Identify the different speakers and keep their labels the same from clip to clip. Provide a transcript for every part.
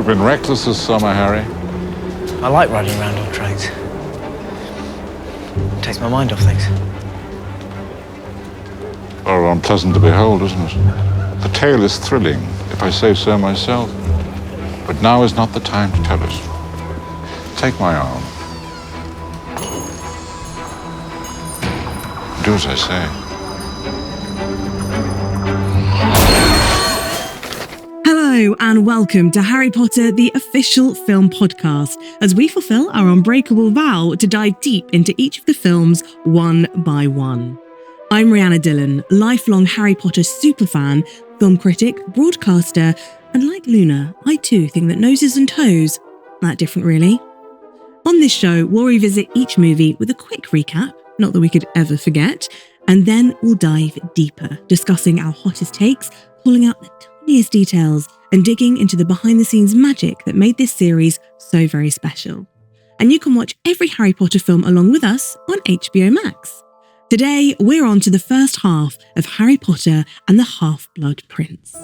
Speaker 1: been reckless this summer, Harry.
Speaker 2: I like riding around on trains. It takes my mind off things.
Speaker 1: Rather unpleasant to behold, isn't it? The tale is thrilling, if I say so myself. But now is not the time to tell it. Take my arm. Do as I say.
Speaker 3: Hello and welcome to Harry Potter, the official film podcast, as we fulfill our unbreakable vow to dive deep into each of the films one by one. I'm Rhianna Dhillon, lifelong Harry Potter superfan, film critic, broadcaster, and like Luna, I too think that noses and toes aren't that different really. On this show, we'll revisit each movie with a quick recap, not that we could ever forget, and then we'll dive deeper, discussing our hottest takes, pulling out the tiniest details, and digging into the behind-the-scenes magic that made this series so very special. And you can watch every Harry Potter film along with us on HBO Max. Today, we're on to the first half of Harry Potter and the Half-Blood Prince.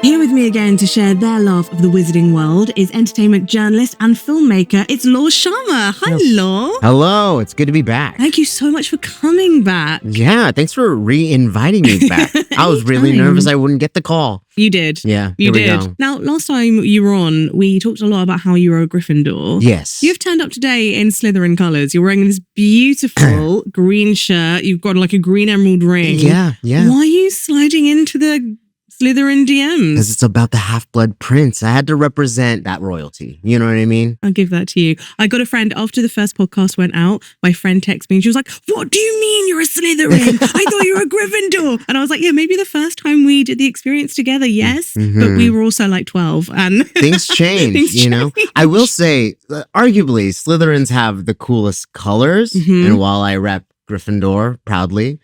Speaker 3: Here with me again to share their love of the wizarding world is entertainment journalist and filmmaker. It's Law Sharma. Hi, Law.
Speaker 4: Hello, it's good to be back.
Speaker 3: Thank you so much for coming back.
Speaker 4: Yeah, thanks for re-inviting me back. I was really nervous I wouldn't get the call.
Speaker 3: You did.
Speaker 4: Yeah,
Speaker 3: you did.
Speaker 4: Go.
Speaker 3: Now, last time you were on, we talked a lot about how you were a Gryffindor.
Speaker 4: Yes.
Speaker 3: You've turned up today in Slytherin colours. You're wearing this beautiful green shirt. You've got like a green emerald ring.
Speaker 4: Yeah.
Speaker 3: Why are you sliding into the Slytherin DMs?
Speaker 4: Because it's about the Half-Blood Prince. I had to represent that royalty. You know what I mean?
Speaker 3: I'll give that to you. I got a friend, after the first podcast went out, my friend texted me and she was like, "What do you mean you're a Slytherin? I thought you were a Gryffindor." And I was like, yeah, maybe the first time we did the experience together, yes.
Speaker 4: Mm-hmm.
Speaker 3: But we were also like 12 and
Speaker 4: things change, you know? I will say, arguably, Slytherins have the coolest colors. Mm-hmm. And while I rep Gryffindor proudly,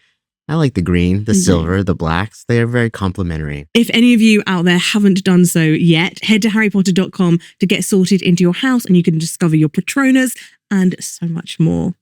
Speaker 4: I like the green, the silver, the blacks. They are very complementary.
Speaker 3: If any of you out there haven't done so yet, head to harrypotter.com to get sorted into your house and you can discover your Patronas and so much more.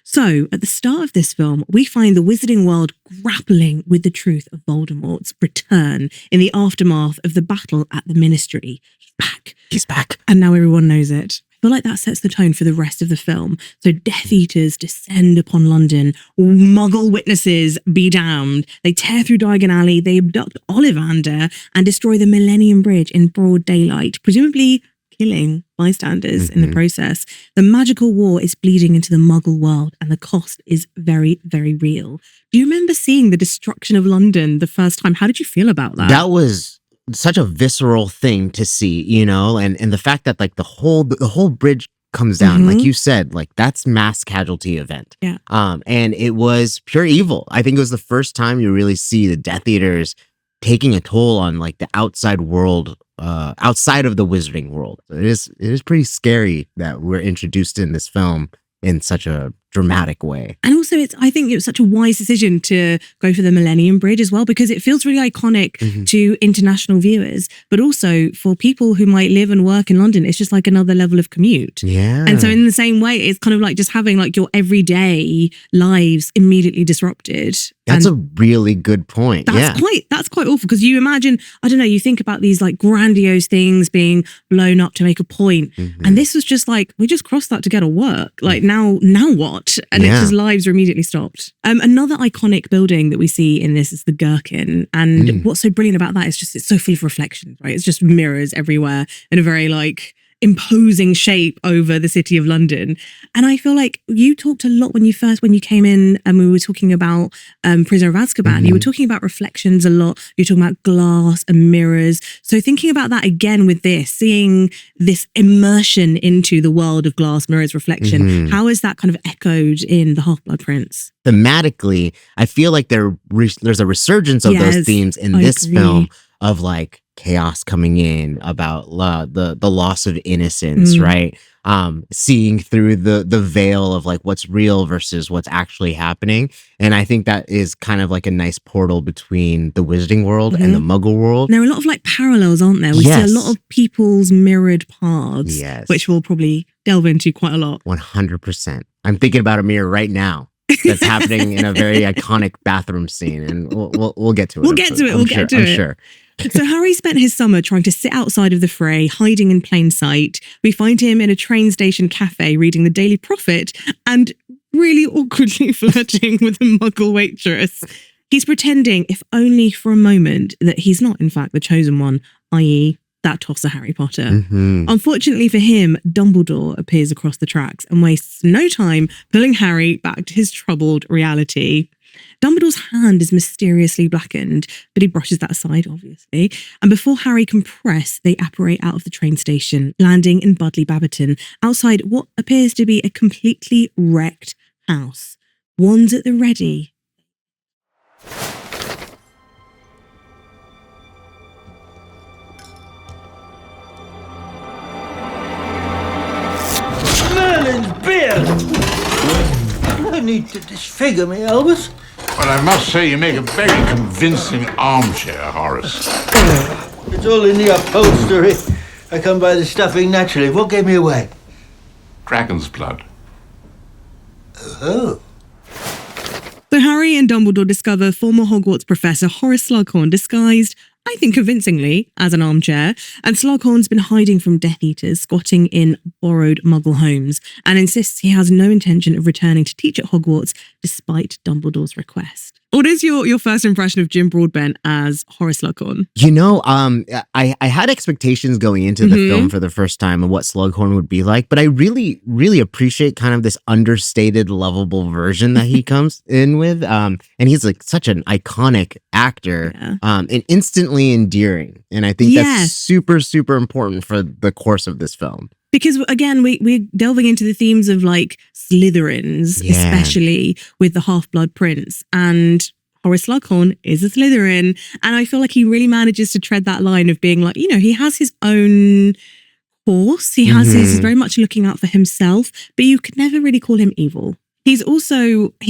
Speaker 3: So, at the start of this film, we find the wizarding world grappling with the truth of Voldemort's return in the aftermath of the battle at the Ministry. He's back.
Speaker 4: He's back.
Speaker 3: And now everyone knows it. I feel like that sets the tone for the rest of the film. So Death Eaters descend upon London. Muggle witnesses be damned. They tear through Diagon Alley. They abduct Ollivander and destroy the Millennium Bridge in broad daylight, presumably killing bystanders in the process. The magical war is bleeding into the Muggle world and the cost is very, very real. Do you remember seeing the destruction of London the first time? How did you feel about that?
Speaker 4: That was such a visceral thing to see, you know, and the fact that like the whole bridge comes down, like you said, like that's mass casualty event.
Speaker 3: Yeah.
Speaker 4: And it was pure evil. I think it was the first time you really see the Death Eaters taking a toll on like the outside world, outside of the wizarding world. It is pretty scary that we're introduced in this film in such a dramatic way.
Speaker 3: And also, I think it was such a wise decision to go for the Millennium Bridge as well, because it feels really iconic to international viewers, but also for people who might live and work in London, it's just like another level of commute.
Speaker 4: Yeah.
Speaker 3: And so in the same way, it's kind of like just having like your everyday lives immediately disrupted.
Speaker 4: That's a really good point.
Speaker 3: That's quite awful, because you imagine, I don't know, you think about these like grandiose things being blown up to make a point. And this was just like, we just crossed that to get to work. Like now what? And it's just lives are immediately stopped. Another iconic building that we see in this is the Gherkin. And what's so brilliant about that is just, it's so full of reflections, right? It's just mirrors everywhere in a very like imposing shape over the city of London. And I feel like you talked a lot when you came in and we were talking about Prisoner of Azkaban. You were talking about reflections a lot. You're talking about glass and mirrors. So thinking about that again with this, seeing this immersion into the world of glass, mirrors, reflection, how is that kind of echoed in The Half-Blood Prince?
Speaker 4: Thematically, I feel like there's a resurgence of those themes in this film of like chaos coming in, about the loss of innocence, right? Seeing through the veil of like what's real versus what's actually happening. And I think that is kind of like a nice portal between the wizarding world and the Muggle world.
Speaker 3: There are a lot of like parallels, aren't there? We see a lot of people's mirrored paths, which we'll probably delve into quite a lot.
Speaker 4: 100%. I'm thinking about a mirror right now. that's happening in a very iconic bathroom scene, and we'll get to it.
Speaker 3: We'll get to it.
Speaker 4: I'm sure.
Speaker 3: So Harry spent his summer trying to sit outside of the fray, hiding in plain sight. We find him in a train station cafe reading the Daily Prophet and really awkwardly flirting with a muggle waitress. He's pretending, if only for a moment, that he's not, in fact, the chosen one, i.e., that tosser Harry Potter.
Speaker 4: Mm-hmm.
Speaker 3: Unfortunately for him, Dumbledore appears across the tracks and wastes no time pulling Harry back to his troubled reality. Dumbledore's hand is mysteriously blackened, but he brushes that aside, obviously. And before Harry can press, they apparate out of the train station, landing in Budleigh Babbitton, outside what appears to be a completely wrecked house. Wands at the ready.
Speaker 5: Merlin's beard! No need to disfigure me, Albus.
Speaker 1: Well, I must say you make a very convincing armchair, Horace.
Speaker 5: It's all in the upholstery. I come by the stuffing naturally. What gave me away?
Speaker 1: Dragon's blood.
Speaker 5: Oh.
Speaker 3: So Harry and Dumbledore discover former Hogwarts professor Horace Slughorn disguised, I think convincingly, as an armchair, and Slughorn's been hiding from Death Eaters, squatting in borrowed Muggle homes, and insists he has no intention of returning to teach at Hogwarts despite Dumbledore's request. What is your first impression of Jim Broadbent as Horace Slughorn?
Speaker 4: You know, I had expectations going into the film for the first time of what Slughorn would be like, but I really, really appreciate kind of this understated, lovable version that he comes in with. And he's like such an iconic actor, and instantly endearing. And I think that's super, super important for the course of this film.
Speaker 3: Because again, we're delving into the themes of like Slytherins, especially with the Half-Blood Prince. And Horace Slughorn is a Slytherin. And I feel like he really manages to tread that line of being like, you know, he has his own course. He has he's very much looking out for himself, but you could never really call him evil. He's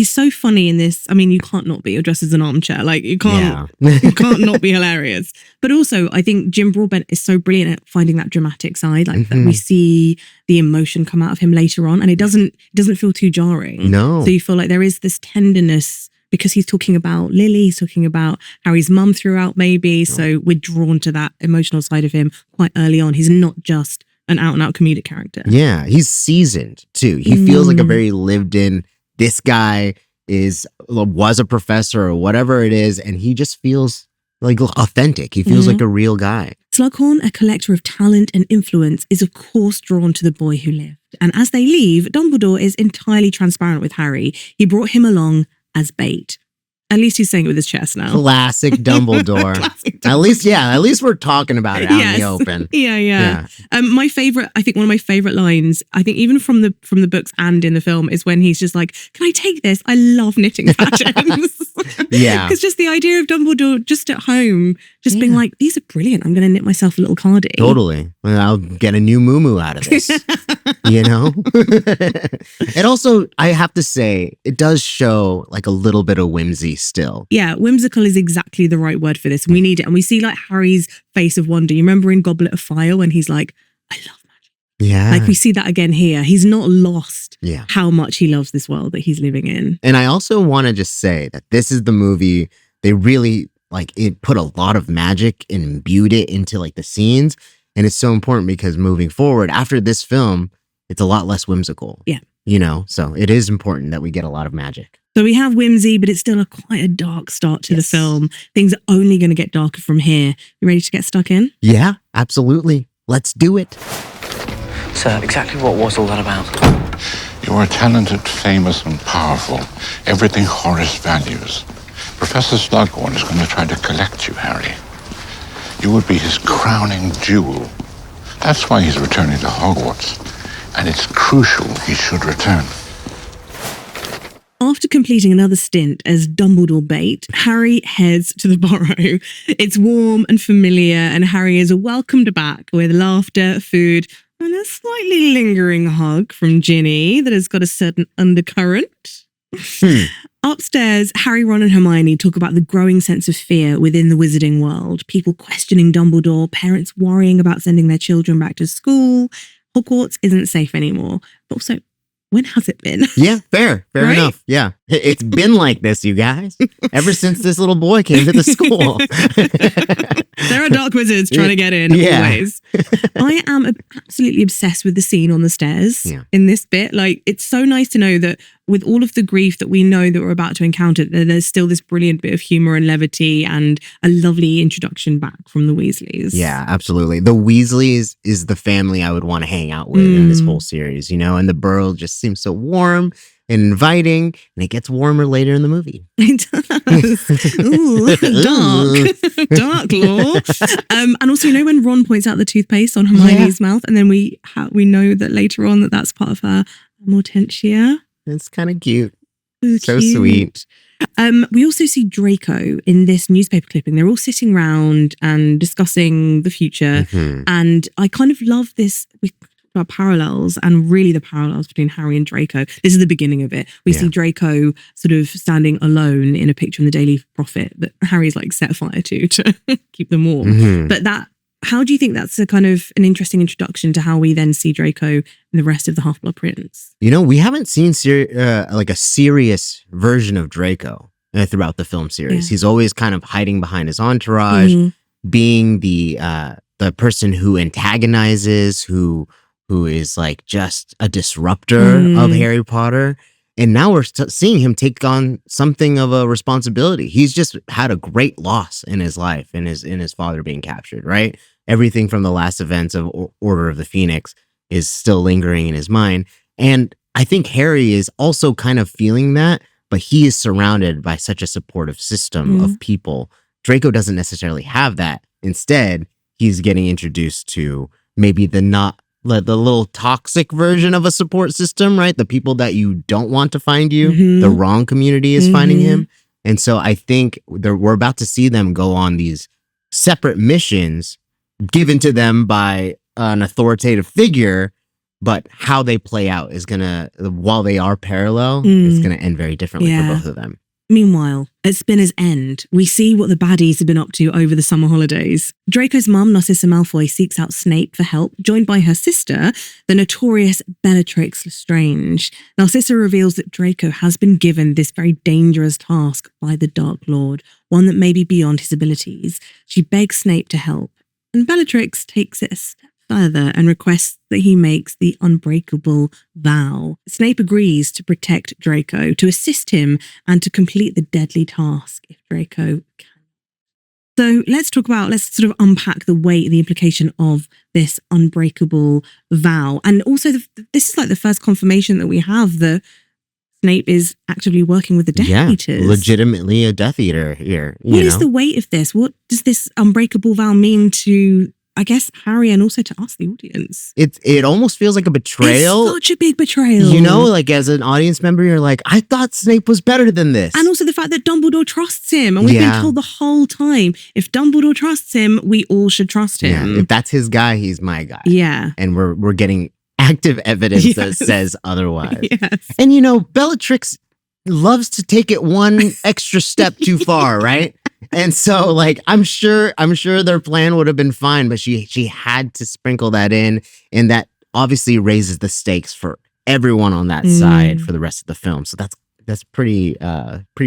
Speaker 3: so funny in this. I mean, you can't not be. You're dressed as an armchair. Like, you can't not be hilarious. But also, I think Jim Broadbent is so brilliant at finding that dramatic side. Like, that we see the emotion come out of him later on, and it doesn't feel too jarring.
Speaker 4: No.
Speaker 3: So you feel like there is this tenderness because he's talking about Lily, he's talking about Harry's mum throughout, maybe. So we're drawn to that emotional side of him quite early on. He's not just an out-and-out comedic character.
Speaker 4: Yeah, he's seasoned too. He feels like a very lived-in. This guy was a professor or whatever it is, and he just feels like authentic. He feels like a real guy.
Speaker 3: Slughorn, a collector of talent and influence, is of course drawn to the boy who lived. And as they leave, Dumbledore is entirely transparent with Harry. He brought him along as bait. At least he's saying it with his chest now.
Speaker 4: Classic Dumbledore. At least we're talking about it out in the open.
Speaker 3: Yeah. My favorite, I think one of my favorite lines, I think even from the books and in the film, is when he's just like, "Can I take this? I love knitting patterns." Because just the idea of Dumbledore just at home, just being like, "These are brilliant. I'm going to knit myself a little cardie."
Speaker 4: Totally. Well, I'll get a new muumuu out of this. You know? And also, I have to say, it does show like a little bit of whimsy still.
Speaker 3: Yeah, whimsical is exactly the right word for this. We need it. And we see like Harry's face of wonder. You remember in Goblet of Fire when he's like, "I love magic."
Speaker 4: Yeah.
Speaker 3: Like we see that again here. He's not lost how much he loves this world that he's living in.
Speaker 4: And I also want to just say that this is the movie, they really like it put a lot of magic and imbued it into like the scenes. And it's so important because moving forward after this film, it's a lot less whimsical.
Speaker 3: Yeah.
Speaker 4: You know, so it is important that we get a lot of magic.
Speaker 3: So we have whimsy, but it's still quite a dark start to the film. Things are only going to get darker from here. You ready to get stuck in?
Speaker 4: Yeah, absolutely. Let's do it.
Speaker 2: Sir, exactly what was all that about?
Speaker 1: You are talented, famous, and powerful. Everything Horace values. Professor Slughorn is going to try to collect you, Harry. You would be his crowning jewel. That's why he's returning to Hogwarts. And it's crucial he should return.
Speaker 3: After completing another stint as Dumbledore bait, Harry heads to the Burrow. It's warm and familiar, and Harry is welcomed back with laughter, food, and a slightly lingering hug from Ginny that has got a certain undercurrent. Upstairs, Harry, Ron and Hermione talk about the growing sense of fear within the wizarding world. People questioning Dumbledore, parents worrying about sending their children back to school. Hogwarts isn't safe anymore. But also, when has it been?
Speaker 4: Yeah, fair
Speaker 3: Right?
Speaker 4: enough. Yeah. It's been like this, you guys, ever since this little boy came to the school.
Speaker 3: There are dark wizards trying to get in always. I am absolutely obsessed with the scene on the stairs in this bit. Like, it's so nice to know that with all of the grief that we know that we're about to encounter, there's still this brilliant bit of humor and levity and a lovely introduction back from the Weasleys.
Speaker 4: Yeah, absolutely. The Weasleys is the family I would want to hang out with in this whole series, you know, and the Burrow just seems so warm and inviting, and it gets warmer later in the movie.
Speaker 3: It does. Ooh, dark lore. And also, you know, when Ron points out the toothpaste on Hermione's mouth, and then we know that later on that's part of her Mortentia.
Speaker 4: It's kind of cute.
Speaker 3: So
Speaker 4: cute. Sweet.
Speaker 3: We also see Draco in this newspaper clipping. They're all sitting around and discussing the future. And I kind of love this. We talked about parallels, and really the parallels between Harry and Draco. This is the beginning of it. We see Draco sort of standing alone in a picture in the Daily Prophet that Harry's like set fire to keep them warm. But how do you think that's a kind of an interesting introduction to how we then see Draco and the rest of the Half-Blood Prince?
Speaker 4: You know, we haven't seen like a serious version of Draco throughout the film series. He's always kind of hiding behind his entourage, being the person who antagonizes, who is like just a disruptor of Harry Potter. And now we're seeing him take on something of a responsibility. He's just had a great loss in his life, in his father being captured, right? Everything from the last events of Order of the Phoenix is still lingering in his mind. And I think Harry is also kind of feeling that, but he is surrounded by such a supportive system of people. Draco doesn't necessarily have that. Instead, he's getting introduced to maybe the little toxic version of a support system, right? The people that you don't want to find you, the wrong community is finding him. And so I think we're about to see them go on these separate missions given to them by an authoritative figure, but how they play out is while they are parallel, it's going to end very differently for both of them.
Speaker 3: Meanwhile, at Spinner's End, we see what the baddies have been up to over the summer holidays. Draco's mum, Narcissa Malfoy, seeks out Snape for help, joined by her sister, the notorious Bellatrix Lestrange. Narcissa reveals that Draco has been given this very dangerous task by the Dark Lord, one that may be beyond his abilities. She begs Snape to help, and Bellatrix takes it a step further and requests that he makes the unbreakable vow. Snape agrees to protect Draco, to assist him, and to complete the deadly task if Draco can. So let's sort of unpack the implication of this unbreakable vow. And also, this is like the first confirmation that we have that Snape is actively working with the Death Eaters.
Speaker 4: Legitimately a Death Eater here.
Speaker 3: What is the weight of this? What does this unbreakable vow mean to, I guess, Harry and also to us, the audience?
Speaker 4: It almost feels like a betrayal.
Speaker 3: It's such a big betrayal.
Speaker 4: You know, like as an audience member, you're like, I thought Snape was better than this.
Speaker 3: And also the fact that Dumbledore trusts him. And we've been told the whole time, if Dumbledore trusts him, we all should trust him.
Speaker 4: Yeah. If that's his guy, he's my guy.
Speaker 3: Yeah.
Speaker 4: And we're getting active evidence that says otherwise.
Speaker 3: Yes.
Speaker 4: And you know, Bellatrix loves to take it one extra step too far, right? And so, like, I'm sure their plan would have been fine, but she had to sprinkle that in, and that obviously raises the stakes for everyone on that side for the rest of the film. So that's pretty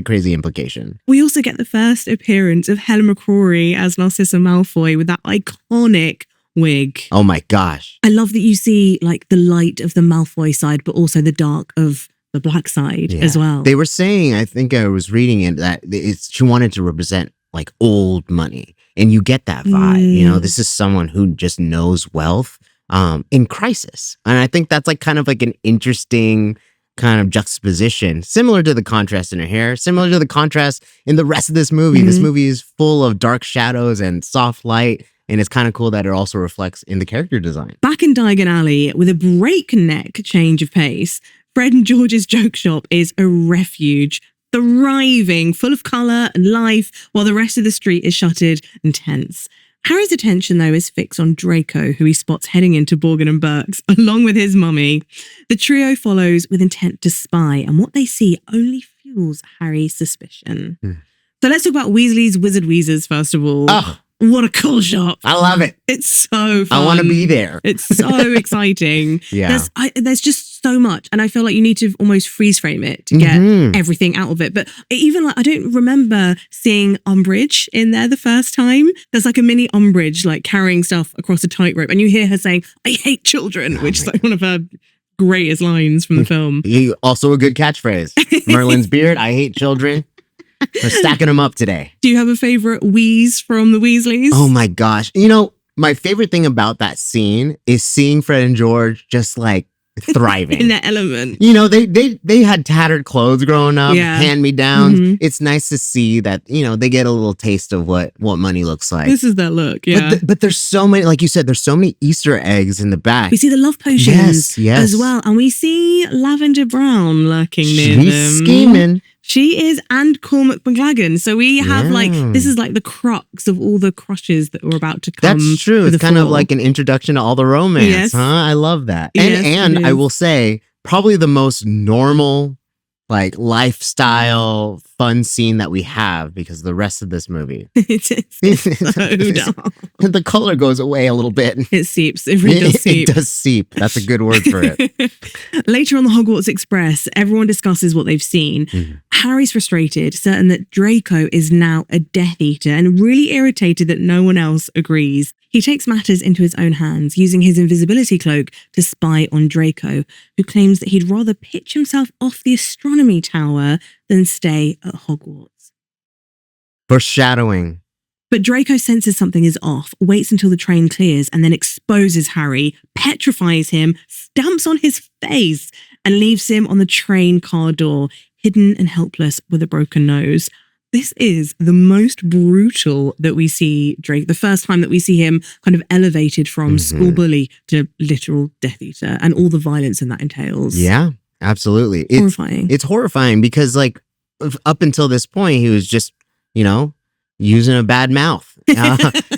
Speaker 4: crazy implication.
Speaker 3: We also get the first appearance of Helen McCrory as Narcissa Malfoy with that iconic wig.
Speaker 4: Oh my gosh.
Speaker 3: I love that you see like the light of the Malfoy side, but also the dark of the black side as well.
Speaker 4: They were saying, I think I was reading it, that she wanted to represent like old money. And you get that vibe. You know, this is someone who just knows wealth in crisis. And I think that's like kind of like an interesting kind of juxtaposition, similar to the contrast in her hair, similar to the contrast in the rest of this movie. This movie is full of dark shadows and soft light. And it's kind of cool that it also reflects in the character design.
Speaker 3: Back in Diagon Alley, with a breakneck change of pace, Fred and George's joke shop is a refuge, thriving, full of colour and life, while the rest of the street is shuttered and tense. Harry's attention, though, is fixed on Draco, who he spots heading into Borgin and Burke's, along with his mummy. The trio follows with intent to spy, and what they see only fuels Harry's suspicion. So let's talk about Weasley's Wizard Wheezers, first of all.
Speaker 4: Oh,
Speaker 3: what a cool shop.
Speaker 4: I love it.
Speaker 3: It's so fun.
Speaker 4: I want to be there.
Speaker 3: It's so exciting.
Speaker 4: Yeah.
Speaker 3: There's just so much. And I feel like you need to almost freeze frame it to get everything out of it. But even like, I don't remember seeing Umbridge in there the first time. There's like a mini Umbridge like carrying stuff across a tightrope. And you hear her saying, I hate children, which is like one of her greatest lines from the film.
Speaker 4: Also a good catchphrase. Merlin's beard, I hate children. We're stacking them up today.
Speaker 3: Do you have a favorite wheeze from the Weasleys?
Speaker 4: Oh my gosh. You know, my favorite thing about that scene is seeing Fred and George just like thriving.
Speaker 3: In their element.
Speaker 4: You know, they had tattered clothes growing up, hand-me-downs. It's nice to see that, you know, they get a little taste of what money looks like.
Speaker 3: This is their look, yeah.
Speaker 4: But there's so many, like you said, there's so many Easter eggs in the back.
Speaker 3: We see the love potions
Speaker 4: yes.
Speaker 3: as well. And we see Lavender Brown lurking near them.
Speaker 4: She's scheming.
Speaker 3: She is, and Cormac McLaggen. So we have this is like the crux of all the crushes that were about to come.
Speaker 4: That's true. It's kind of like an introduction to all the romance,
Speaker 3: yes.
Speaker 4: huh? I love that.
Speaker 3: Yes,
Speaker 4: and I will say, probably the most normal, like lifestyle fun scene that we have because the rest of this movie.
Speaker 3: It is so dumb.
Speaker 4: The color goes away a little bit.
Speaker 3: It seeps. It really does seep.
Speaker 4: It does seep. That's a good word for it.
Speaker 3: Later on the Hogwarts Express, everyone discusses what they've seen. Harry's frustrated, certain that Draco is now a Death Eater and really irritated that no one else agrees. He takes matters into his own hands, using his invisibility cloak to spy on Draco, who claims that he'd rather pitch himself off the astronomy tower than stay at Hogwarts.
Speaker 4: Foreshadowing.
Speaker 3: But Draco senses something is off, waits until the train clears, and then exposes Harry, petrifies him, stamps on his face, and leaves him on the train car door, hidden and helpless with a broken nose. This is the most brutal that we see Drake, the first time that we see him kind of elevated from school bully to literal Death Eater and all the violence that entails.
Speaker 4: Yeah, absolutely.
Speaker 3: Horrifying.
Speaker 4: It's horrifying because like up until this point, he was just, you know, using a bad mouth.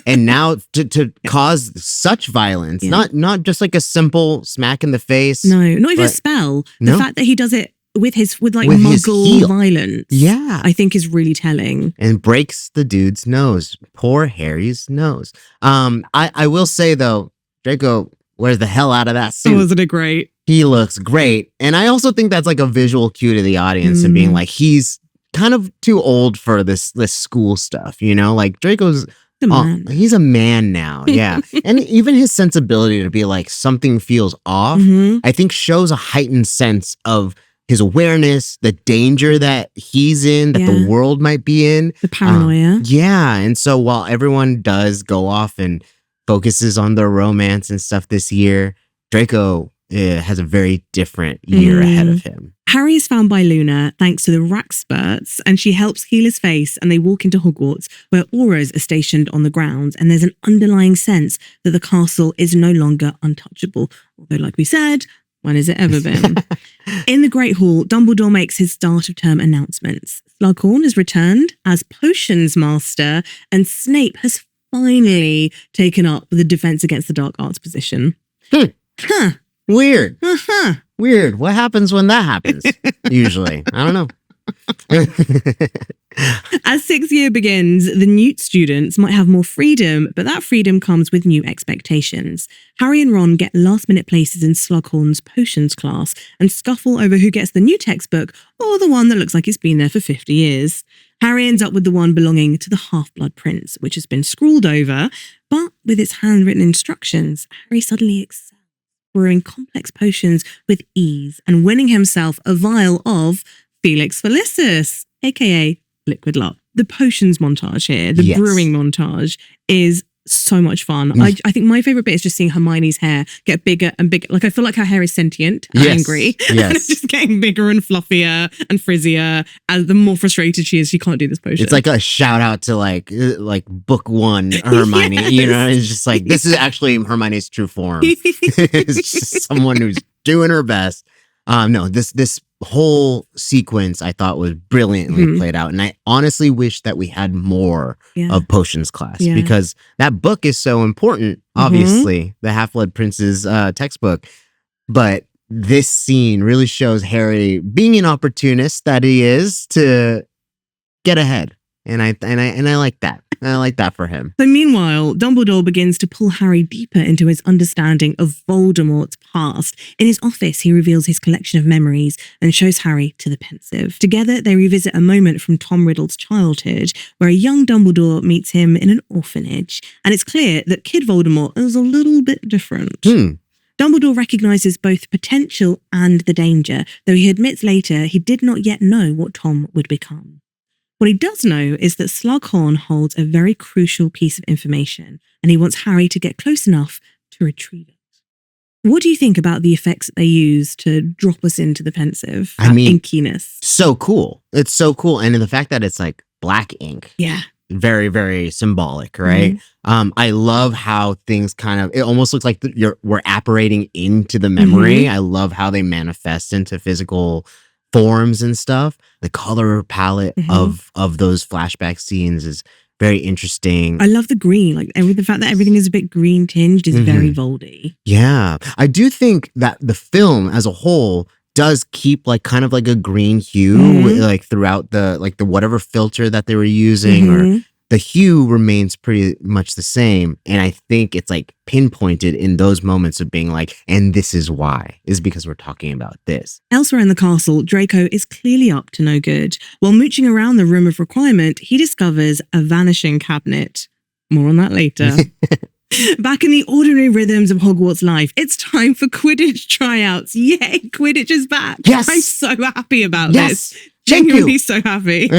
Speaker 4: And now to cause such violence, not just like a simple smack in the face.
Speaker 3: No, not even a spell. The fact that he does it with muggle violence, I think is really telling.
Speaker 4: And breaks the dude's nose. Poor Harry's nose. I will say though, Draco wears the hell out of that suit.
Speaker 3: Wasn't it great?
Speaker 4: He looks great. And I also think that's like a visual cue to the audience and being like, he's kind of too old for this school stuff, you know? Like Draco's he's a man now. Yeah. And even his sensibility to be like something feels off, I think shows a heightened sense of his awareness, the danger that he's in, that the world might be in.
Speaker 3: The paranoia.
Speaker 4: And so while everyone does go off and focuses on their romance and stuff this year, Draco has a very different year ahead of him.
Speaker 3: Harry is found by Luna thanks to the Rackspurts, and she helps heal his face, and they walk into Hogwarts, where auras are stationed on the grounds, and there's an underlying sense that the castle is no longer untouchable. Although, like we said, when has it ever been? In the Great Hall, Dumbledore makes his start of term announcements. Slughorn has returned as Potions Master, and Snape has finally taken up the Defense Against the Dark Arts position.
Speaker 4: Weird. Weird. What happens when that happens? Usually. I don't know.
Speaker 3: As sixth year begins, the Newt students might have more freedom, but that freedom comes with new expectations. Harry and Ron get last-minute places in Slughorn's potions class and scuffle over who gets the new textbook or the one that looks like it's been there for 50 years. Harry ends up with the one belonging to the Half-Blood Prince, which has been scrawled over, but with its handwritten instructions, Harry suddenly excels, brewing complex potions with ease and winning himself a vial of Felix Felicis, aka Liquid Love. The potions montage here, the brewing montage, is so much fun. I think my favorite bit is just seeing Hermione's hair get bigger and bigger. Like I feel like her hair is sentient and angry. And it's just getting bigger and fluffier and frizzier. And the more frustrated she is, she can't do this potion.
Speaker 4: It's like a shout out to like book one Hermione. You know, it's just like, this is actually Hermione's true form. It's just someone who's doing her best. No, this whole sequence I thought was brilliantly played out. And I honestly wish that we had more of Potions class because that book is so important, obviously, the Half-Blood Prince's textbook. But this scene really shows Harry being an opportunist that he is to get ahead. And I like that. I like that for him.
Speaker 3: So meanwhile, Dumbledore begins to pull Harry deeper into his understanding of Voldemort's past. In his office, he reveals his collection of memories and shows Harry to the Pensieve. Together, they revisit a moment from Tom Riddle's childhood where a young Dumbledore meets him in an orphanage. And it's clear that Kid Voldemort is a little bit different. Dumbledore recognises both the potential and the danger, though he admits later he did not yet know what Tom would become. What he does know is that Slughorn holds a very crucial piece of information, and he wants Harry to get close enough to retrieve it. What do you think about the effects that they use to drop us into the Pensieve?
Speaker 4: I mean,
Speaker 3: inkiness.
Speaker 4: So cool. It's so cool. And the fact that it's like black ink.
Speaker 3: Yeah.
Speaker 4: Very, very symbolic, right? I love how things it almost looks like we're apparating into the memory. I love how they manifest into physical forms and stuff. The color palette of those flashback scenes is very interesting.
Speaker 3: I love the green. Like the fact that everything is a bit green tinged is very Voldy.
Speaker 4: Yeah. I do think that the film as a whole does keep kind of like a green hue like throughout the whatever filter that they were using or the hue remains pretty much the same. And I think it's like pinpointed in those moments of being like, and this is why, is because we're talking about this.
Speaker 3: Elsewhere in the castle, Draco is clearly up to no good. While mooching around the Room of Requirement, he discovers a vanishing cabinet. More on that later. Back in the ordinary rhythms of Hogwarts life, it's time for Quidditch tryouts. Yay, Quidditch is back.
Speaker 4: Yes.
Speaker 3: I'm so happy about
Speaker 4: yes.
Speaker 3: this. Genuinely so happy.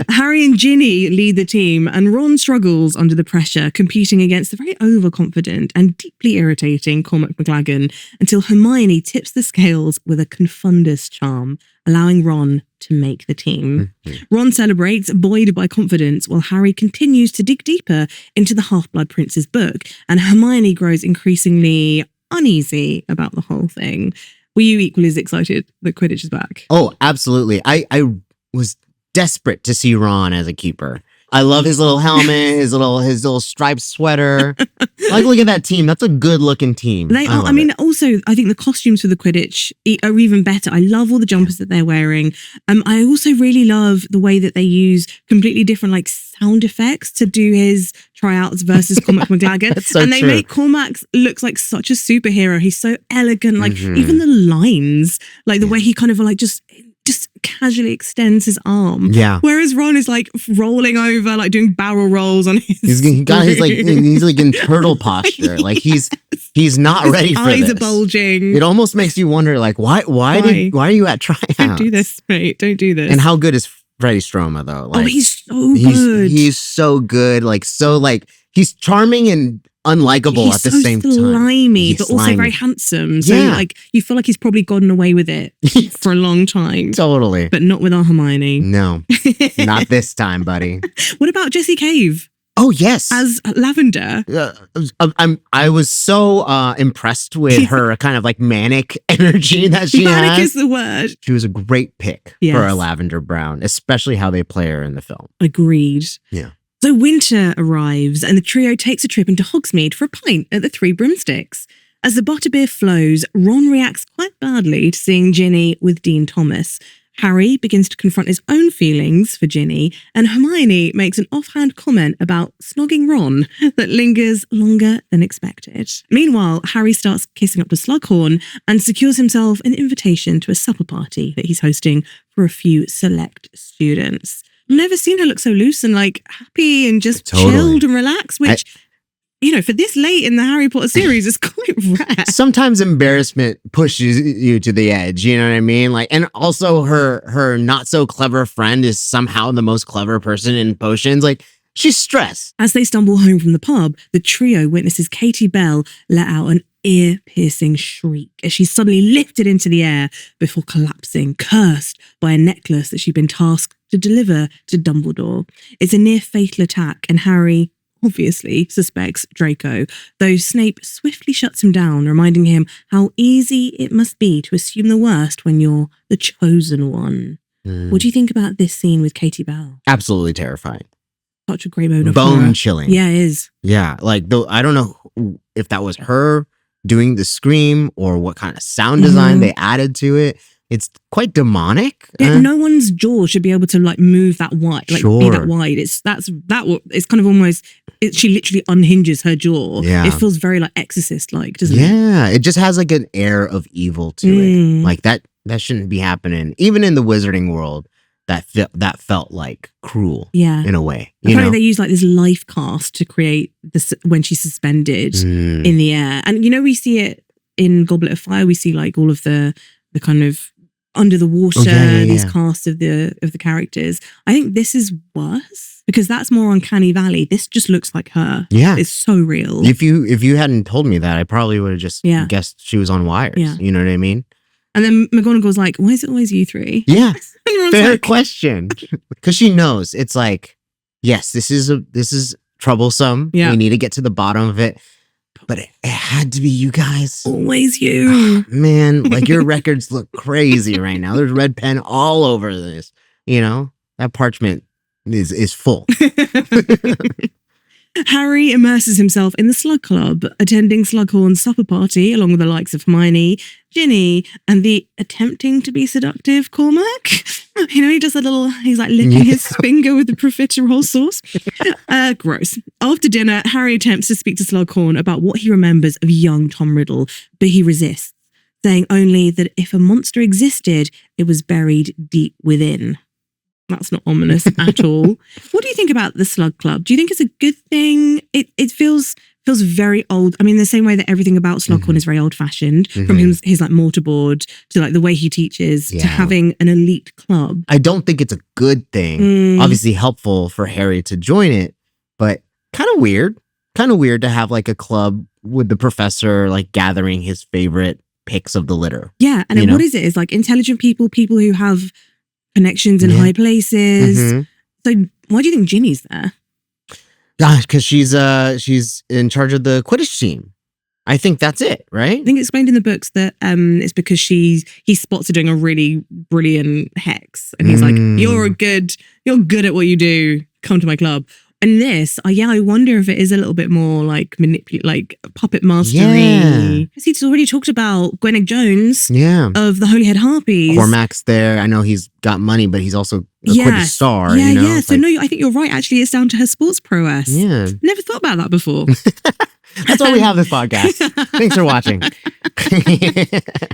Speaker 3: Harry and Ginny lead the team, and Ron struggles under the pressure, competing against the very overconfident and deeply irritating Cormac McLaggen, until Hermione tips the scales with a confundus charm, allowing Ron to make the team. Ron celebrates, buoyed by confidence, while Harry continues to dig deeper into the Half-Blood Prince's book, and Hermione grows increasingly uneasy about the whole thing. Were you equally as excited that Quidditch is back?
Speaker 4: Oh, absolutely. I was desperate to see Ron as a keeper. I love his little helmet, his little striped sweater. Look at that team. That's a good looking team.
Speaker 3: They are. Also, I think the costumes for the Quidditch are even better. I love all the jumpers that they're wearing. I also really love the way that they use completely different sound effects to do his tryouts versus Cormac McLaggen.
Speaker 4: That's so
Speaker 3: and they
Speaker 4: true.
Speaker 3: make Cormac looks like such a superhero. He's so elegant. Even the lines, the way he kind of just casually extends his arm.
Speaker 4: Yeah.
Speaker 3: Whereas Ron is rolling over, doing barrel rolls on his.
Speaker 4: He's in turtle posture.
Speaker 3: Yes.
Speaker 4: He's not ready for this.
Speaker 3: Eyes are bulging.
Speaker 4: It almost makes you wonder, why are you at tryouts?
Speaker 3: Don't do this, mate. Don't do this.
Speaker 4: And how good is Freddie Stroma though?
Speaker 3: He's so good.
Speaker 4: He's so good. He's charming and unlikable at the same time.
Speaker 3: Slimy, but also very handsome. So you feel like he's probably gotten away with it for a long time.
Speaker 4: Totally.
Speaker 3: But not with our Hermione.
Speaker 4: No, not this time, buddy.
Speaker 3: What about Jessie Cave?
Speaker 4: Oh, yes.
Speaker 3: As Lavender.
Speaker 4: I was so impressed with her kind of manic energy that she had.
Speaker 3: Manic is the word.
Speaker 4: She was a great pick for a Lavender Brown, especially how they play her in the film.
Speaker 3: Agreed.
Speaker 4: Yeah.
Speaker 3: So winter arrives and the trio takes a trip into Hogsmeade for a pint at the Three Broomsticks. As the butterbeer flows, Ron reacts quite badly to seeing Ginny with Dean Thomas. Harry begins to confront his own feelings for Ginny, and Hermione makes an offhand comment about snogging Ron that lingers longer than expected. Meanwhile, Harry starts kissing up to Slughorn and secures himself an invitation to a supper party that he's hosting for a few select students. I've never seen her look so loose and happy and just chilled and relaxed, which, for this late in the Harry Potter series is quite rare.
Speaker 4: Sometimes embarrassment pushes you to the edge, you know what I mean? And also her not so clever friend is somehow the most clever person in potions. She's stressed.
Speaker 3: As they stumble home from the pub, the trio witnesses Katie Bell let out an ear-piercing shriek as she's suddenly lifted into the air before collapsing, cursed by a necklace that she'd been tasked to deliver to Dumbledore. It's a near-fatal attack, and Harry obviously suspects Draco, though Snape swiftly shuts him down, reminding him how easy it must be to assume the worst when you're the chosen one. What do you think about this scene with Katie Bell?
Speaker 4: Absolutely terrifying.
Speaker 3: Such a great moment of
Speaker 4: bone chilling.
Speaker 3: Yeah, it is.
Speaker 4: Yeah, I don't know if that was her doing the scream or what kind of sound design they added to it, it's quite demonic.
Speaker 3: Yeah, no one's jaw should be able to like move that wide, like be that wide. It's kind of almost. She literally unhinges her jaw.
Speaker 4: Yeah.
Speaker 3: It feels very like Exorcist-like, doesn't it?
Speaker 4: Yeah, it just has like an air of evil to it. Like that shouldn't be happening. Even in the wizarding world, that felt like cruel.
Speaker 3: Yeah,
Speaker 4: in a way.
Speaker 3: Apparently, they use like this life cast to create this when she's suspended in the air, and we see it in Goblet of Fire. We see like all of the kind of under the water, these casts of the characters. I think this is worse because that's more Uncanny Valley. This just looks like her.
Speaker 4: Yeah.
Speaker 3: It's so real.
Speaker 4: If you hadn't told me that, I probably would have just guessed she was on wires.
Speaker 3: Yeah.
Speaker 4: You know what I mean?
Speaker 3: And then McGonagall's like, why is it always you three?
Speaker 4: Yeah. Fair question. Because she knows it's like, yes, this is troublesome.
Speaker 3: Yeah.
Speaker 4: We need to get to the bottom of it. But it had to be you guys.
Speaker 3: Always you.
Speaker 4: Man, like your records look crazy right now. There's red pen all over this. That parchment is full.
Speaker 3: Harry immerses himself in the Slug Club, attending Slughorn's supper party along with the likes of Hermione, Ginny, and the attempting to be seductive Cormac. He does he's like licking his finger with the profiterole sauce. Gross. After dinner, Harry attempts to speak to Slughorn about what he remembers of young Tom Riddle, but he resists, saying only that if a monster existed, it was buried deep within. That's not ominous at all. What do you think about the Slug Club? Do you think it's a good thing? It feels very old. I mean, the same way that everything about Slughorn is very old fashioned, from his like mortarboard to like the way he teaches to having an elite club.
Speaker 4: I don't think it's a good thing. Obviously helpful for Harry to join it, but kind of weird. Kind of weird to have like a club with the professor like gathering his favorite picks of the litter.
Speaker 3: Yeah, and what is it? It's like intelligent people who have connections in high places. So why do you think Ginny's there?
Speaker 4: Gosh, because she's in charge of the Quidditch team. I think that's it, right?
Speaker 3: I think it's explained in the books that it's because he spots her doing a really brilliant hex, and he's like, "You're good at what you do. Come to my club." And this, I wonder if it is a little bit more like like puppet mastery. Because he's already talked about Gwennick Jones of the Holyhead Harpies.
Speaker 4: Cormac's there. I know he's got money, but he's also a Quidditch star.
Speaker 3: Yeah. So no, I think you're right. Actually, it's down to her sports prowess.
Speaker 4: Yeah.
Speaker 3: Never thought about that before.
Speaker 4: That's why we have this podcast. Thanks for watching.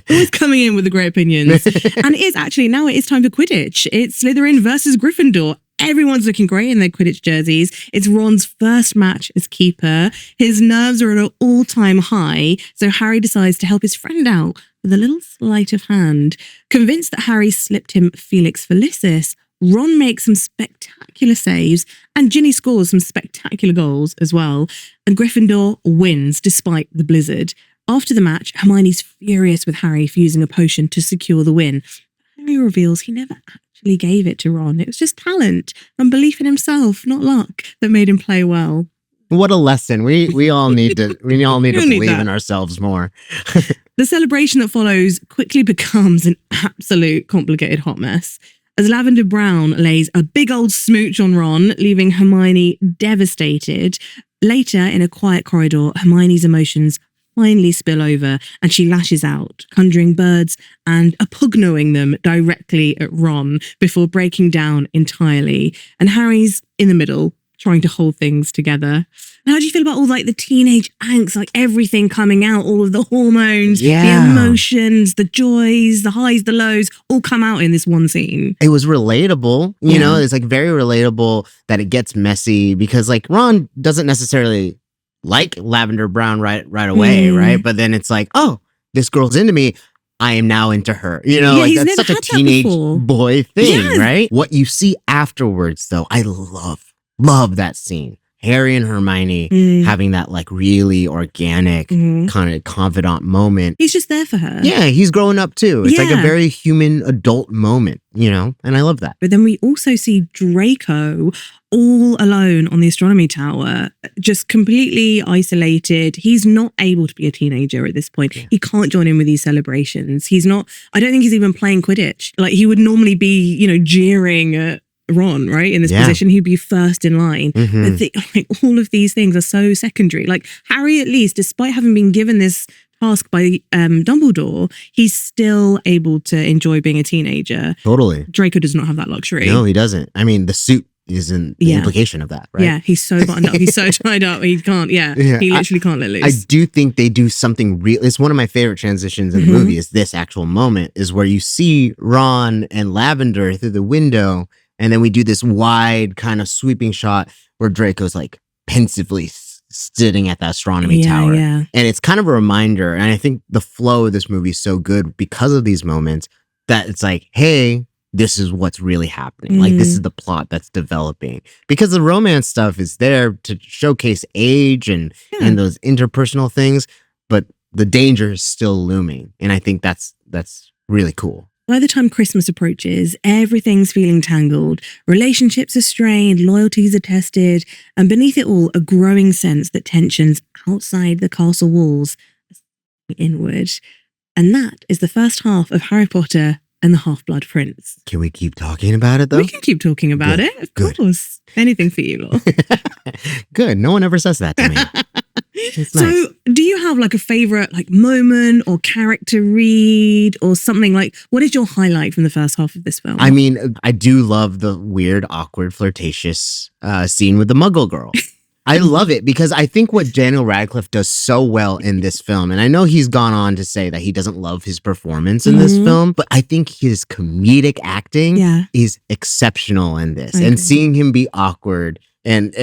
Speaker 3: Always coming in with the great opinions. And it is actually, now it is time for Quidditch. It's Slytherin versus Gryffindor. Everyone's looking great in their Quidditch jerseys. It's Ron's first match as keeper. His nerves are at an all-time high, so Harry decides to help his friend out with a little sleight of hand. Convinced that Harry slipped him Felix Felicis, Ron makes some spectacular saves, and Ginny scores some spectacular goals as well. And Gryffindor wins despite the blizzard. After the match, Hermione's furious with Harry for using a potion to secure the win. Harry reveals he never actually gave it to Ron. It was just talent and belief in himself, not luck, that made him play well.
Speaker 4: What a lesson. We all need to believe in ourselves more.
Speaker 3: The celebration that follows quickly becomes an absolute complicated hot mess, as Lavender Brown lays a big old smooch on Ron, leaving Hermione devastated. Later, in a quiet corridor, Hermione's emotions finally spill over and she lashes out, conjuring birds and apugnoing them directly at Ron before breaking down entirely. And Harry's in the middle, trying to hold things together. And how do you feel about all like the teenage angst, like everything coming out, all of the hormones, the emotions, the joys, the highs, the lows, all come out in this one scene?
Speaker 4: It was relatable, you know, it's like very relatable that it gets messy because like Ron doesn't necessarily like Lavender Brown right away, right? But then it's like, oh, this girl's into me. I am now into her. You know, like that's such a teenage boy thing, right? What you see afterwards, though, I love that scene. Harry and Hermione having that like really organic kind of confidant moment.
Speaker 3: He's just there for her.
Speaker 4: Yeah, he's growing up too. It's like a very human adult moment, you know, and I love that.
Speaker 3: But then we also see Draco all alone on the astronomy tower, just completely isolated. He's not able to be a teenager at this point. He can't join in with these celebrations. He's not, I don't think he's even playing Quidditch. Like he would normally be, you know, jeering at Ron, right? In this position, he'd be first in line. But like all of these things are so secondary. Like Harry, at least, despite having been given this task by Dumbledore, he's still able to enjoy being a teenager.
Speaker 4: Totally.
Speaker 3: Draco does not have that luxury.
Speaker 4: No, he doesn't. I mean, the suit isn't the implication of that, right?
Speaker 3: Yeah, he's so buttoned up. He's so tied up. He can't, he literally can't let loose.
Speaker 4: I do think they do something real. It's one of my favorite transitions in the movie is this actual moment is where you see Ron and Lavender through the window, and then we do this wide kind of sweeping shot where Draco's like pensively sitting at that astronomy tower.
Speaker 3: Yeah.
Speaker 4: And it's kind of a reminder, and I think the flow of this movie is so good because of these moments that it's like, hey, this is what's really happening. Like, this is the plot that's developing. Because the romance stuff is there to showcase age and those interpersonal things, but the danger is still looming. And I think that's really cool.
Speaker 3: By the time Christmas approaches, everything's feeling tangled. Relationships are strained, loyalties are tested, and beneath it all, a growing sense that tensions outside the castle walls are inward. And that is the first half of Harry Potter and the Half-Blood Prince.
Speaker 4: Can we keep talking about it, though?
Speaker 3: We can keep talking about it, of course. Anything for you, Law.
Speaker 4: Good. No one ever says that to me.
Speaker 3: So,
Speaker 4: nice.
Speaker 3: Do you have like a favorite like moment or character read or something like? What is your highlight from the first half of this film?
Speaker 4: I mean, I do love the weird, awkward, flirtatious scene with the Muggle girl. I love it because I think what Daniel Radcliffe does so well in this film, and I know he's gone on to say that he doesn't love his performance in this film, but I think his comedic acting is exceptional in this. And seeing him be awkward and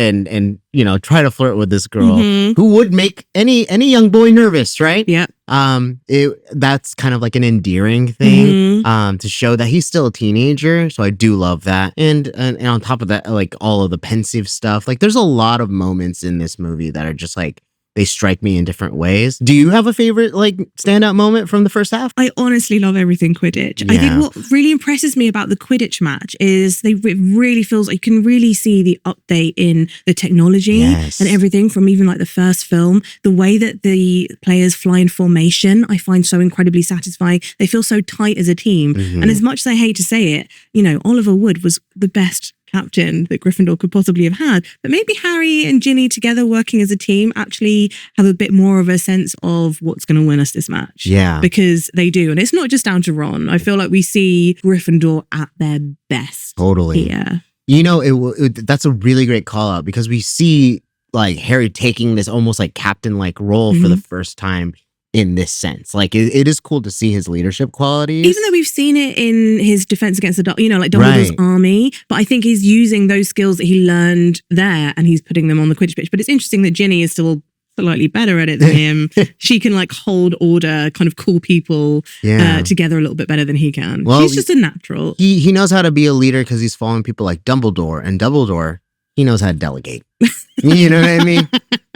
Speaker 4: you know, try to flirt with this girl who would make any young boy nervous, right?
Speaker 3: Yeah.
Speaker 4: That's kind of like an endearing thing to show that he's still a teenager. So I do love that. And on top of that, like all of the pensive stuff, like there's a lot of moments in this movie that are just like, they strike me in different ways. Do you have a favorite like standout moment from the first half?
Speaker 3: I honestly love everything Quidditch. I think what really impresses me about the Quidditch match is it really feels like you can really see the update in the technology and everything from even like the first film. The way that the players fly in formation, I find so incredibly satisfying. They feel so tight as a team. And as much as I hate to say it, you know, Oliver Wood was the best captain that Gryffindor could possibly have had, but maybe Harry and Ginny together working as a team actually have a bit more of a sense of what's going to win us this match.
Speaker 4: Yeah,
Speaker 3: because they do, and it's not just down to Ron. I feel like we see Gryffindor at their best.
Speaker 4: Totally.
Speaker 3: Yeah,
Speaker 4: you know, that's a really great call out because we see like Harry taking this almost like captain like role for the first time. In this sense, like it is cool to see his leadership qualities,
Speaker 3: even though we've seen it in his defense against the, you know, like Dumbledore's army. But I think he's using those skills that he learned there, and he's putting them on the Quidditch pitch. But it's interesting that Ginny is still slightly better at it than him. She can like hold order, kind of cool people together a little bit better than he can. Well, he's just a natural.
Speaker 4: He knows how to be a leader because he's following people like Dumbledore, and Dumbledore, he knows how to delegate. You know what I mean?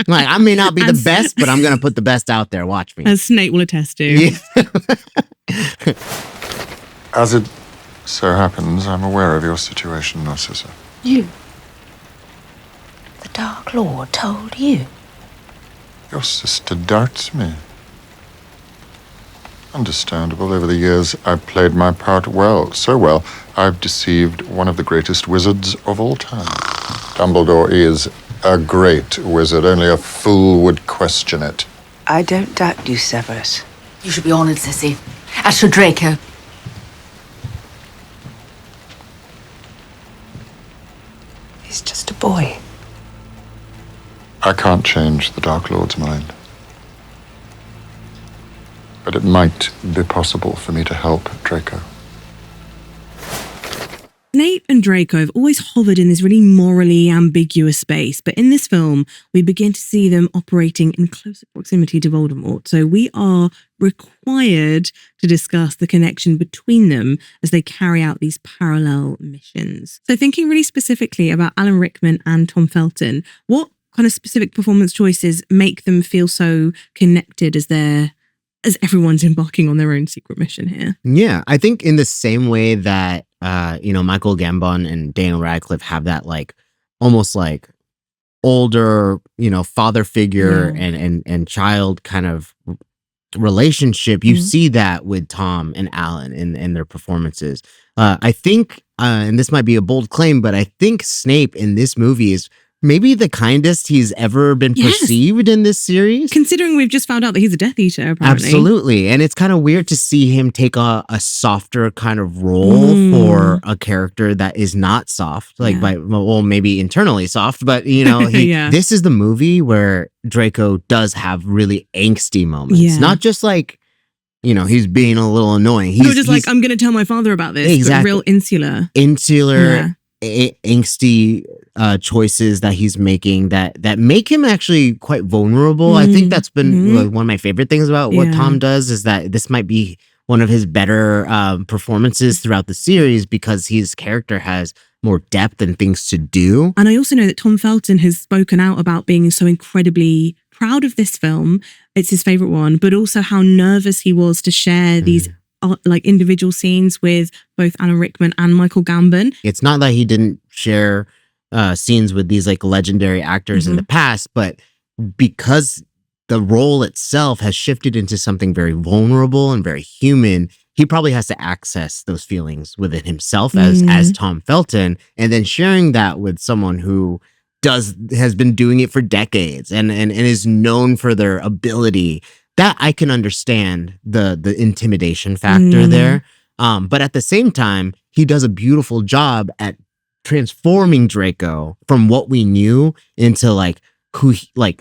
Speaker 4: Like, I may not be the best, but I'm going to put the best out there. Watch me.
Speaker 3: As Snape will attest to.
Speaker 4: Yeah.
Speaker 6: As it so happens, I'm aware of your situation, Narcissa.
Speaker 7: You? The Dark Lord told you?
Speaker 6: Your sister doubts me. Understandable. Over the years, I've played my part well. So well, I've deceived one of the greatest wizards of all time. Dumbledore is a great wizard. Only a fool would question it.
Speaker 7: I don't doubt you, Severus. You should be honored, Sissy. As for Draco. He's just a boy.
Speaker 6: I can't change the Dark Lord's mind. But it might be possible for me to help Draco.
Speaker 3: Snape and Draco have always hovered in this really morally ambiguous space, but in this film, we begin to see them operating in closer proximity to Voldemort. So we are required to discuss the connection between them as they carry out these parallel missions. So thinking really specifically about Alan Rickman and Tom Felton, what kind of specific performance choices make them feel so connected as everyone's embarking on their own secret mission here?
Speaker 4: Yeah, I think in the same way that you know, Michael Gambon and Daniel Radcliffe have that like almost like older, you know, father figure and child kind of relationship. You see that with Tom and Alan in their performances. I think, and this might be a bold claim, but I think Snape in this movie is maybe the kindest he's ever been perceived in this series.
Speaker 3: Considering we've just found out that he's a Death Eater, apparently.
Speaker 4: Absolutely. And it's kind of weird to see him take a softer kind of role for a character that is not soft. Like, maybe internally soft, but, this is the movie where Draco does have really angsty moments. Yeah. Not just like, he's being a little annoying.
Speaker 3: He's just like, I'm going to tell my father about this. Exactly. Real insular.
Speaker 4: Angsty choices that he's making that make him actually quite vulnerable. I think that's been one of my favorite things about what Tom does, is that this might be one of his better performances throughout the series, because his character has more depth and things to do.
Speaker 3: And I also know that Tom Felton has spoken out about being so incredibly proud of this film. It's his favorite one, but also how nervous he was to share these like individual scenes with both Alan Rickman and Michael Gambon.
Speaker 4: It's not that he didn't share scenes with these like legendary actors in the past, but because the role itself has shifted into something very vulnerable and very human, he probably has to access those feelings within himself as Tom Felton, and then sharing that with someone who has been doing it for decades and is known for their ability. That I can understand the intimidation factor there. But at the same time, he does a beautiful job at transforming Draco from what we knew into like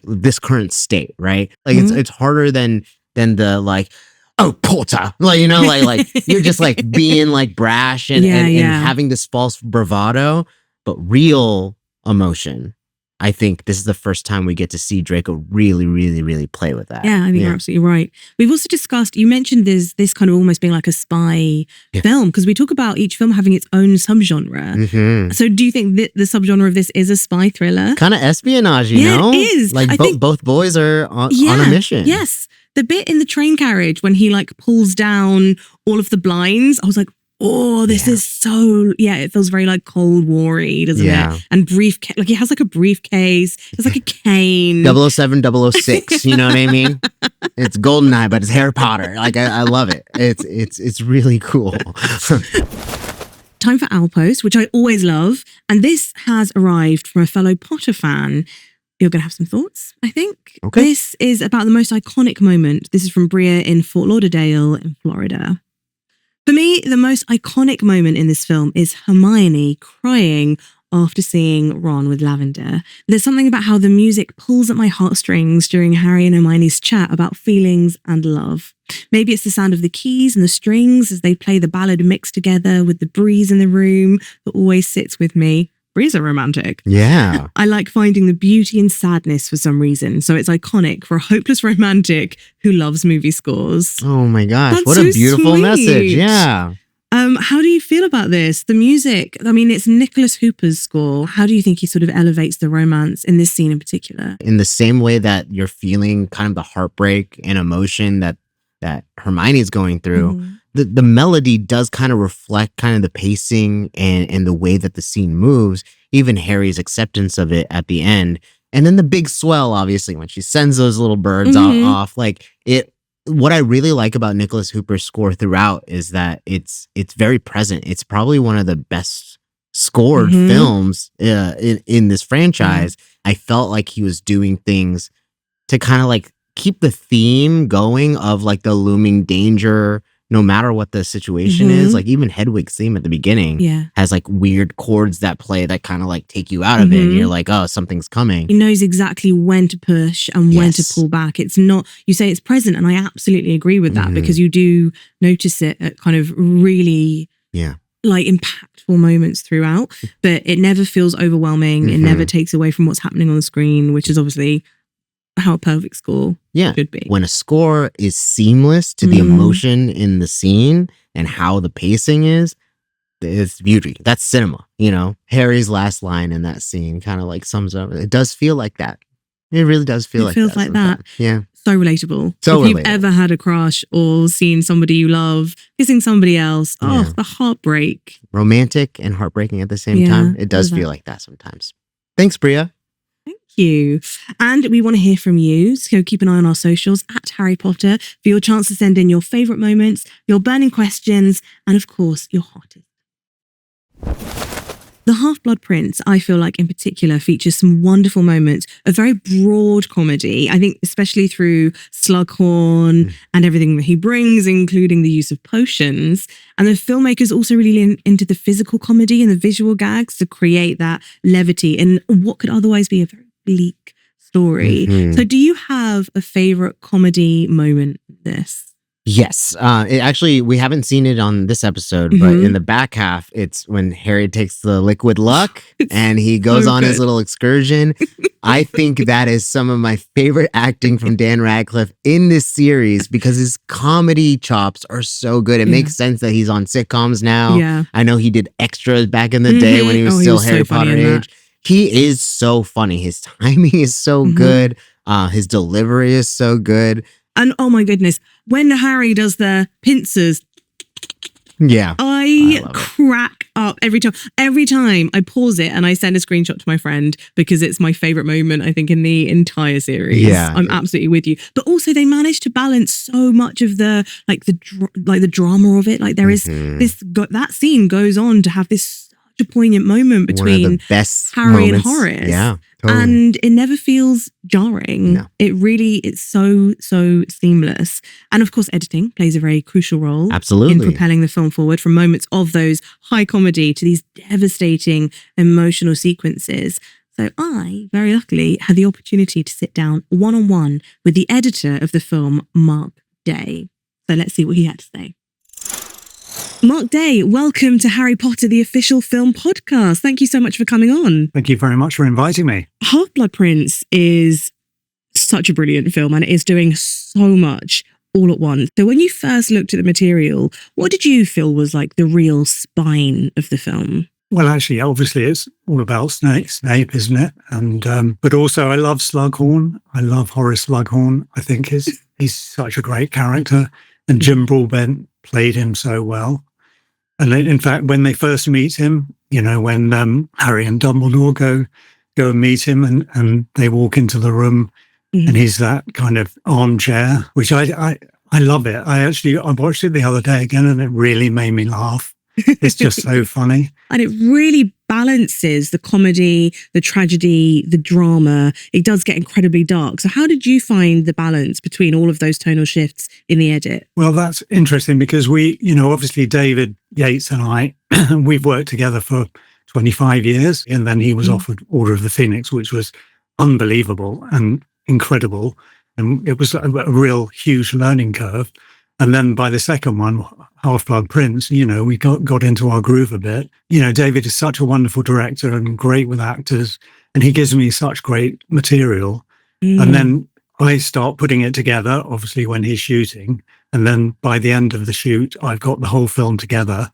Speaker 4: this current state, right? Like it's harder than the like, oh, Porter, like, like you're just like being like brash and having this false bravado, but real emotion. I think this is the first time we get to see Draco really, really, really play with that.
Speaker 3: Yeah, I think you're absolutely right. We've also discussed, you mentioned this kind of almost being like a spy film, because we talk about each film having its own subgenre. So do you think that the subgenre of this is a spy thriller?
Speaker 4: Kind of espionage, you know?
Speaker 3: It is.
Speaker 4: Like both boys are on a mission.
Speaker 3: Yes. The bit in the train carriage when he like pulls down all of the blinds, I was like, oh, this is so, it feels very like Cold War-y, doesn't it? And briefcase, like he has like a briefcase, it's like a cane.
Speaker 4: 007, 006, you know what I mean? It's GoldenEye, but it's Harry Potter. Like I love it. It's really cool.
Speaker 3: Time for Outpost, which I always love. And this has arrived from a fellow Potter fan. You're going to have some thoughts, I think.
Speaker 4: Okay.
Speaker 3: This is about the most iconic moment. This is from Bria in Fort Lauderdale in Florida. For me, the most iconic moment in this film is Hermione crying after seeing Ron with Lavender. There's something about how the music pulls at my heartstrings during Harry and Hermione's chat about feelings and love. Maybe it's the sound of the keys and the strings as they play the ballad mixed together with the breeze in the room that always sits with me. Breeze are romantic.
Speaker 4: Yeah.
Speaker 3: I like finding the beauty in sadness for some reason. So it's iconic for a hopeless romantic who loves movie scores.
Speaker 4: Oh my gosh.
Speaker 3: That's
Speaker 4: what
Speaker 3: so
Speaker 4: a beautiful
Speaker 3: sweet.
Speaker 4: message. Yeah.
Speaker 3: How do you feel about this? The music, I mean, it's Nicholas Hooper's score. How do you think he sort of elevates the romance in this scene in particular?
Speaker 4: In the same way that you're feeling kind of the heartbreak and emotion that Hermione is going through, the melody does kind of reflect kind of the pacing and the way that the scene moves, even Harry's acceptance of it at the end. And then the big swell, obviously, when she sends those little birds off, like it. What I really like about Nicholas Hooper's score throughout is that it's very present. It's probably one of the best scored films in this franchise. I felt like he was doing things to kind of like keep the theme going of like the looming danger, no matter what the situation is. Like even Hedwig's theme at the beginning has like weird chords that play that kind of like take you out of it. And you're like, oh, something's coming.
Speaker 3: He knows exactly when to push and when to pull back. It's not, you say it's present, and I absolutely agree with that because you do notice it at kind of really like impactful moments throughout, but it never feels overwhelming. It never takes away from what's happening on the screen, which is obviously how a perfect score should be.
Speaker 4: When a score is seamless to the emotion in the scene and how the pacing is, it's beauty. That's cinema, you know? Harry's last line in that scene kind of like sums up. It does feel like that. It really does feel like that. It feels like that. Yeah.
Speaker 3: So relatable. So if you've ever had a crush or seen somebody you love kissing somebody else, the heartbreak.
Speaker 4: Romantic and heartbreaking at the same time. It does feel like that sometimes. Thanks, Bria.
Speaker 3: You. And we want to hear from you, so keep an eye on our socials at Harry Potter for your chance to send in your favourite moments, your burning questions, and of course, your hottest. The Half-Blood Prince, I feel like in particular, features some wonderful moments of very broad comedy. I think especially through Slughorn and everything that he brings, including the use of potions. And the filmmakers also really lean into the physical comedy and the visual gags to create that levity in what could otherwise be a very bleak story. So do you have a favorite comedy moment in this?
Speaker 4: Yes. We haven't seen it on this episode, but in the back half, it's when Harry takes the liquid luck and he goes on his little excursion. I think that is some of my favorite acting from Dan Radcliffe in this series because his comedy chops are so good. It makes sense that he's on sitcoms now.
Speaker 3: Yeah.
Speaker 4: I know he did extras back in the day when he was still Harry Potter age. He is so funny. His timing is so good. His delivery is so good.
Speaker 3: And oh my goodness, when Harry does the pincers, I crack up every time. Every time I pause it and I send a screenshot to my friend because it's my favorite moment, I think, in the entire series.
Speaker 4: Yeah.
Speaker 3: I'm absolutely with you. But also they managed to balance so much of the drama of it. Like there is that scene goes on to have this such a poignant moment between
Speaker 4: one of the best
Speaker 3: Harry
Speaker 4: moments.
Speaker 3: and Horace.
Speaker 4: Yeah. Totally.
Speaker 3: And it never feels jarring.
Speaker 4: No.
Speaker 3: It's so seamless. And of course, editing plays a very crucial role
Speaker 4: Absolutely.
Speaker 3: in propelling the film forward from moments of those high comedy to these devastating emotional sequences. So I, very luckily, had the opportunity to sit down one-on-one with the editor of the film, Mark Day. So let's see what he had to say. Mark Day, welcome to Harry Potter, the official film podcast. Thank you so much for coming on.
Speaker 8: Thank you very much for inviting me.
Speaker 3: Half-Blood Prince is such a brilliant film and it is doing so much all at once. So when you first looked at the material, what did you feel was like the real spine of the film?
Speaker 8: Well, actually, obviously, it's all about Snape, isn't it? And but also, I love Slughorn. I love Horace Slughorn. I think he's such a great character, and Jim Broadbent played him so well. And in fact, when they first meet him, when Harry and Dumbledore go and meet him, and they walk into the room, and he's that kind of armchair, which I love it. I watched it the other day again, and it really made me laugh. It's just so funny.
Speaker 3: And it really balances the comedy, the tragedy, the drama. It does get incredibly dark. So how did you find the balance between all of those tonal shifts in the edit?
Speaker 8: Well, that's interesting because we, obviously David Yates and I, we've worked together for 25 years. And then he was offered Order of the Phoenix, which was unbelievable and incredible. And it was a real huge learning curve. And then by the second one, Half-Blood Prince, we got into our groove a bit. David is such a wonderful director and great with actors, and he gives me such great material. And then I start putting it together, obviously, when he's shooting. And then by the end of the shoot, I've got the whole film together.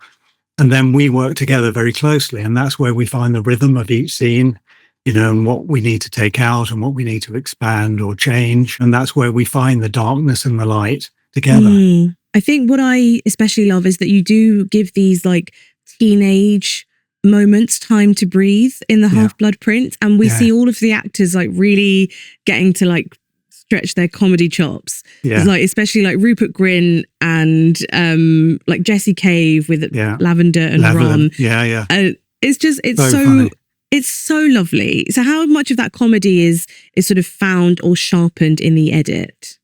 Speaker 8: And then we work together very closely. And that's where we find the rhythm of each scene, and what we need to take out and what we need to expand or change. And that's where we find the darkness and the light together.
Speaker 3: I think what I especially love is that you do give these like teenage moments time to breathe in the Half-Blood Prince, and we see all of the actors like really getting to like stretch their comedy chops. Like especially like Rupert Grint and like Jesse Cave with Lavender and Ron. It's so lovely. So how much of that comedy is sort of found or sharpened in the edit?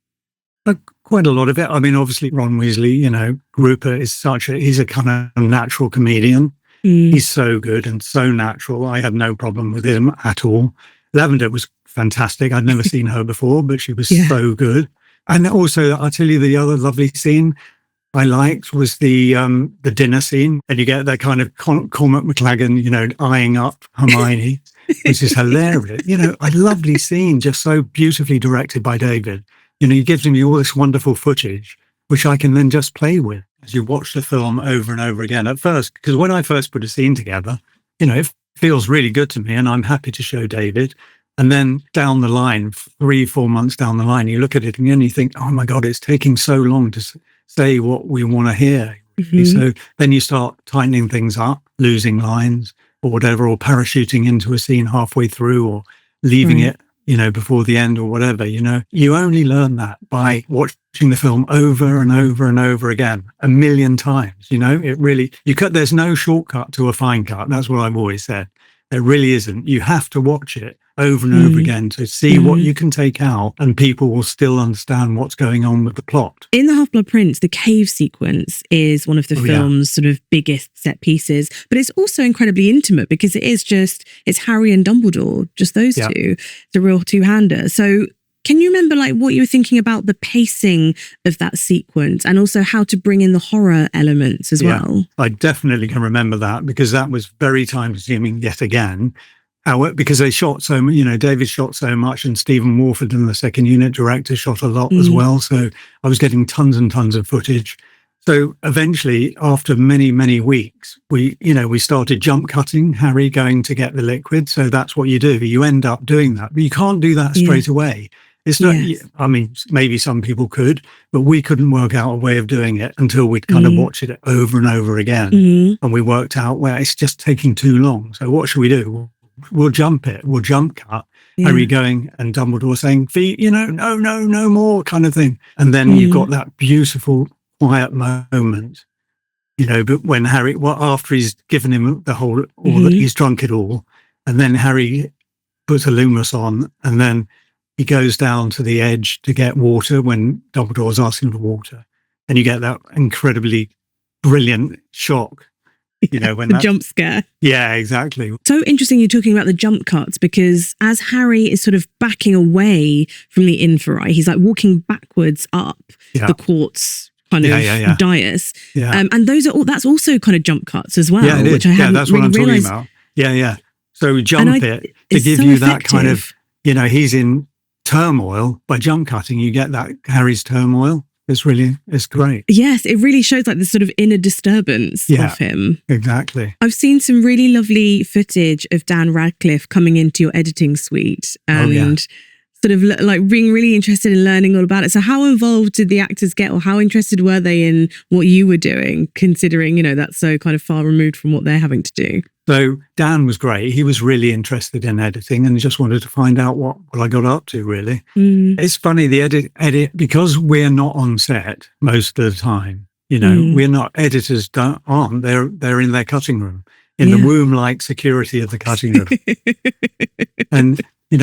Speaker 8: Quite a lot of it. I mean, obviously, Ron Weasley, Rupert is he's a kind of natural comedian. He's so good and so natural. I had no problem with him at all. Lavender was fantastic. I'd never seen her before, but she was so good. And also, I'll tell you the other lovely scene I liked was the dinner scene. And you get that kind of Cormac McLaggen, eyeing up Hermione, which is hilarious. A lovely scene, just so beautifully directed by David. He gives me all this wonderful footage, which I can then just play with as you watch the film over and over again. At first, because when I first put a scene together, it feels really good to me and I'm happy to show David. And then down the line, 3-4 months down the line, you look at it and you think, oh my God, it's taking so long to say what we want to hear. So then you start tightening things up, losing lines or whatever, or parachuting into a scene halfway through or leaving it before the end or whatever, you only learn that by watching the film over and over and over again, 1,000,000 times. It really, there's no shortcut to a fine cut. That's what I've always said. There really isn't. You have to watch it over and over again to see what you can take out, and people will still understand what's going on with the plot.
Speaker 3: In The Half-Blood Prince, the cave sequence is one of the film's sort of biggest set pieces, but it's also incredibly intimate because it's Harry and Dumbledore, just those two, the real two-hander. So can you remember what you were thinking about the pacing of that sequence and also how to bring in the horror elements as well?
Speaker 8: I definitely can remember that because that was very time-consuming yet again. Because they shot so much, David shot so much, and Stephen Warford and the second unit director shot a lot as well. So I was getting tons and tons of footage. So eventually, after many, many weeks, we started jump cutting Harry going to get the liquid. So that's what you do. You end up doing that, but you can't do that straight away. It's not, I mean, maybe some people could, but we couldn't work out a way of doing it until we'd kind of watch it over and over again. And we worked out, well, it's just taking too long. So what should we do? We'll jump it. We'll jump cut. Harry going and Dumbledore saying, no more kind of thing. And then you've got that beautiful, quiet moment, but when Harry, after he's given him the whole, he's drunk it all. And then Harry puts a Lumos on, and then he goes down to the edge to get water when Dumbledore's asking for water. And you get that incredibly brilliant shock. When
Speaker 3: the jump scare.
Speaker 8: Yeah, exactly.
Speaker 3: So interesting you're talking about the jump cuts, because as Harry is sort of backing away from the inferi, he's walking backwards up the quartz kind of dais. Yeah. And that's also kind of jump cuts as well, which I haven't
Speaker 8: that's
Speaker 3: really
Speaker 8: what I'm
Speaker 3: realized.
Speaker 8: talking about. Yeah. So jump it to give
Speaker 3: so
Speaker 8: you
Speaker 3: effective.
Speaker 8: That kind of, he's in turmoil. By jump cutting, you get that Harry's turmoil. It's great.
Speaker 3: Yes, it really shows this sort of inner disturbance of him.
Speaker 8: Exactly.
Speaker 3: I've seen some really lovely footage of Dan Radcliffe coming into your editing suite and sort of being really interested in learning all about it. So how involved did the actors get, or how interested were they in what you were doing, considering, that's so kind of far removed from what they're having to do?
Speaker 8: So Dan was great. He was really interested in editing and just wanted to find out what I got up to, really. It's funny, the edit, because we're not on set most of the time, we're not, editors aren't, they're in their cutting room, in the womb-like security of the cutting room. And,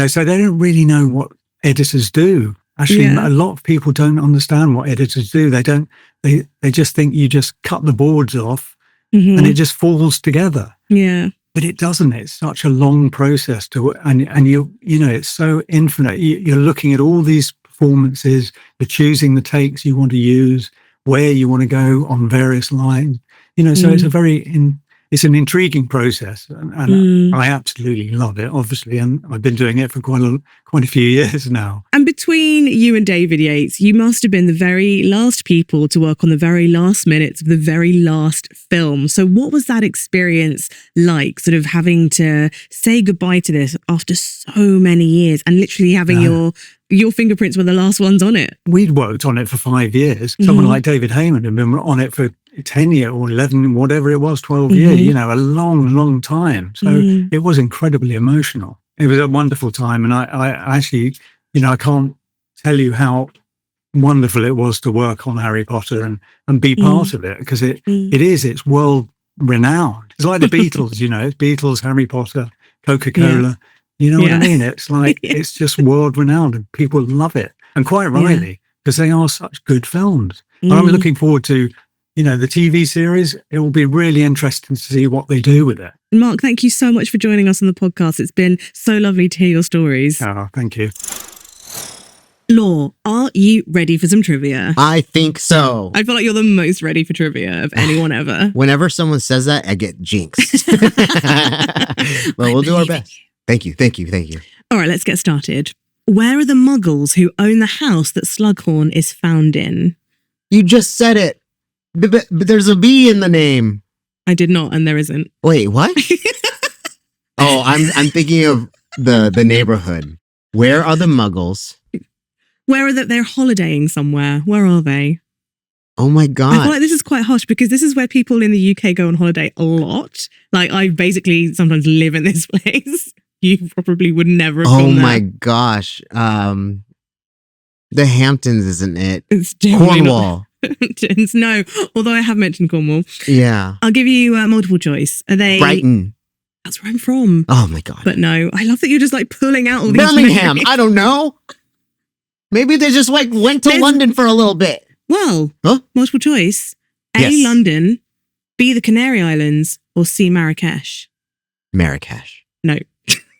Speaker 8: so they don't really know what editors do. Actually, a lot of people don't understand what editors do. They just think you just cut the boards off and it just falls together.
Speaker 3: Yeah.
Speaker 8: But it doesn't. It's such a long process and it's so infinite. You're looking at all these performances, you're choosing the takes you want to use, where you want to go on various lines. So it's an intriguing process, and I absolutely love it, obviously, and I've been doing it for quite a few years now.
Speaker 3: And between you and David Yates, you must have been the very last people to work on the very last minutes of the very last film. So what was that experience like, sort of having to say goodbye to this after so many years and literally having your fingerprints were the last ones on it?
Speaker 8: We'd worked on it for 5 years. Someone like David Heyman had been on it for 10 years or 11, whatever it was, 12 years, a long, long time. So it was incredibly emotional. It was a wonderful time. And I actually, I can't tell you how wonderful it was to work on Harry Potter and be part of it, because it's world renowned. It's like the Beatles, it's Beatles, Harry Potter, Coca-Cola. You know what I mean? It's it's just world renowned and people love it. And quite rightly, because they are such good films. And I'm looking forward to, the TV series. It will be really interesting to see what they do with it.
Speaker 3: Mark, thank you so much for joining us on the podcast. It's been so lovely to hear your stories.
Speaker 8: Oh, thank you.
Speaker 3: Law, are you ready for some trivia?
Speaker 4: I think so.
Speaker 3: I feel like you're the most ready for trivia of anyone ever.
Speaker 4: Whenever someone says that, I get jinxed. Well, we'll do our best. Thank you.
Speaker 3: All right, let's get started. Where are the muggles who own the house that Slughorn is found in?
Speaker 4: You just said it. But there's a B in the name.
Speaker 3: I did not, and there isn't.
Speaker 4: Wait, what? Oh, I'm thinking of the neighborhood. Where are the muggles?
Speaker 3: Where are they're holidaying somewhere? Where are they?
Speaker 4: Oh my God.
Speaker 3: I feel like this is quite harsh because this is where people in the UK go on holiday a lot. I basically sometimes live in this place. You probably would never have gone there.
Speaker 4: Oh my gosh. The Hamptons isn't it?
Speaker 3: It's definitely
Speaker 4: Cornwall.
Speaker 3: not Hamptons. No, although I have mentioned Cornwall.
Speaker 4: Yeah.
Speaker 3: I'll give you multiple choice. Are they
Speaker 4: Brighton?
Speaker 3: That's where I'm from.
Speaker 4: Oh my God.
Speaker 3: But no, I love that you're just like pulling out all these.
Speaker 4: Birmingham.
Speaker 3: names.
Speaker 4: I don't know. Maybe they just like went to London for a little bit.
Speaker 3: Well, multiple choice. A,
Speaker 4: Yes.
Speaker 3: London. B, the Canary Islands. Or C, Marrakesh.
Speaker 4: Marrakesh.
Speaker 3: No.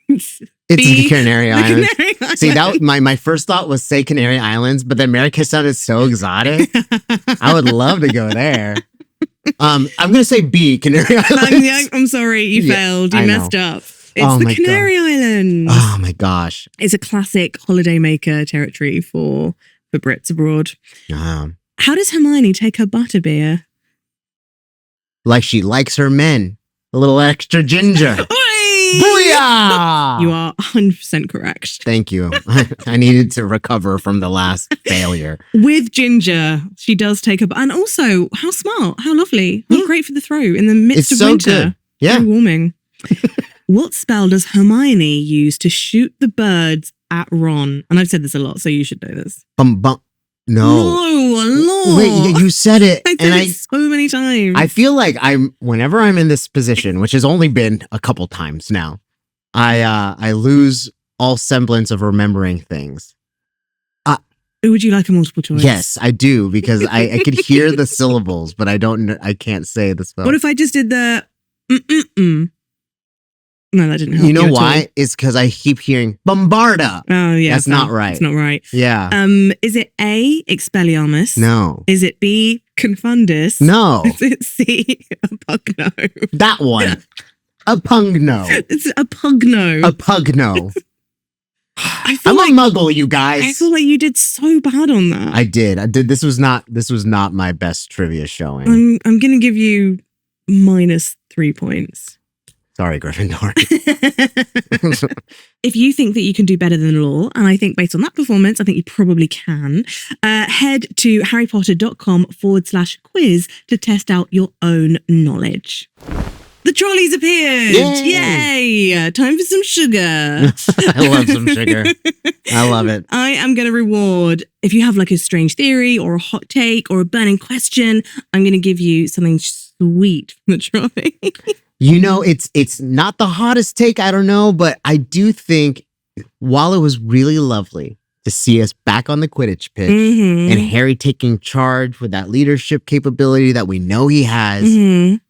Speaker 4: It's
Speaker 3: B,
Speaker 4: the Canary Islands.
Speaker 3: Canary Islands.
Speaker 4: See, that my first thought was say Canary Islands, but then Marrakesh sounded so exotic. I would love to go there. I'm gonna say B, Canary Islands.
Speaker 3: I'm sorry, you failed. You messed up. It's the Canary Islands.
Speaker 4: Oh my gosh.
Speaker 3: It's a classic holidaymaker territory for Brits abroad. How does Hermione take her butterbeer?
Speaker 4: Like she likes her men. A little extra ginger. Booyah!
Speaker 3: You are 100% correct.
Speaker 4: Thank you. I needed to recover from the last failure.
Speaker 3: With ginger, she does take up. And also, how smart, how lovely, how great for the throw in the midst of winter.
Speaker 4: Good. Yeah.
Speaker 3: Very warming. What spell does Hermione use to shoot the birds at Ron? And I've said this a lot, so you should know this.
Speaker 4: No.
Speaker 3: No, a lot.
Speaker 4: Wait, you said it.
Speaker 3: I said it so many times.
Speaker 4: I feel like whenever I'm in this position, which has only been a couple times now, I lose all semblance of remembering things.
Speaker 3: Would you like a multiple choice?
Speaker 4: Yes, I do, because I could hear the syllables, but I can't say the spell.
Speaker 3: What if I just did the No, that didn't help.
Speaker 4: You know why? It's because I keep hearing Bombarda.
Speaker 3: Oh, yeah.
Speaker 4: That's not right.
Speaker 3: It's not right.
Speaker 4: Yeah.
Speaker 3: Is it A, Expelliarmus?
Speaker 4: No.
Speaker 3: Is it B, Confundus?
Speaker 4: No.
Speaker 3: Is it C, Apugno?
Speaker 4: That one. A pugno.
Speaker 3: It's a Pugno.
Speaker 4: A pugno.
Speaker 3: I'm
Speaker 4: a muggle, you guys.
Speaker 3: I feel like you did so bad on that.
Speaker 4: I did. This was not my best trivia showing.
Speaker 3: I'm gonna give you -3 points.
Speaker 4: Sorry, Gryffindor.
Speaker 3: If you think that you can do better than Law, and I think based on that performance, I think you probably can, head to harrypotter.com/quiz to test out your own knowledge. The trolleys appeared! Yay! Time for some sugar.
Speaker 4: I love some sugar. I love it.
Speaker 3: I am going to reward, if you have like a strange theory or a hot take or a burning question, I'm going to give you something sweet from the trolley.
Speaker 4: You know, it's not the hottest take, I don't know, but I do think while it was really lovely to see us back on the Quidditch pitch and Harry taking charge with that leadership capability that we know he has,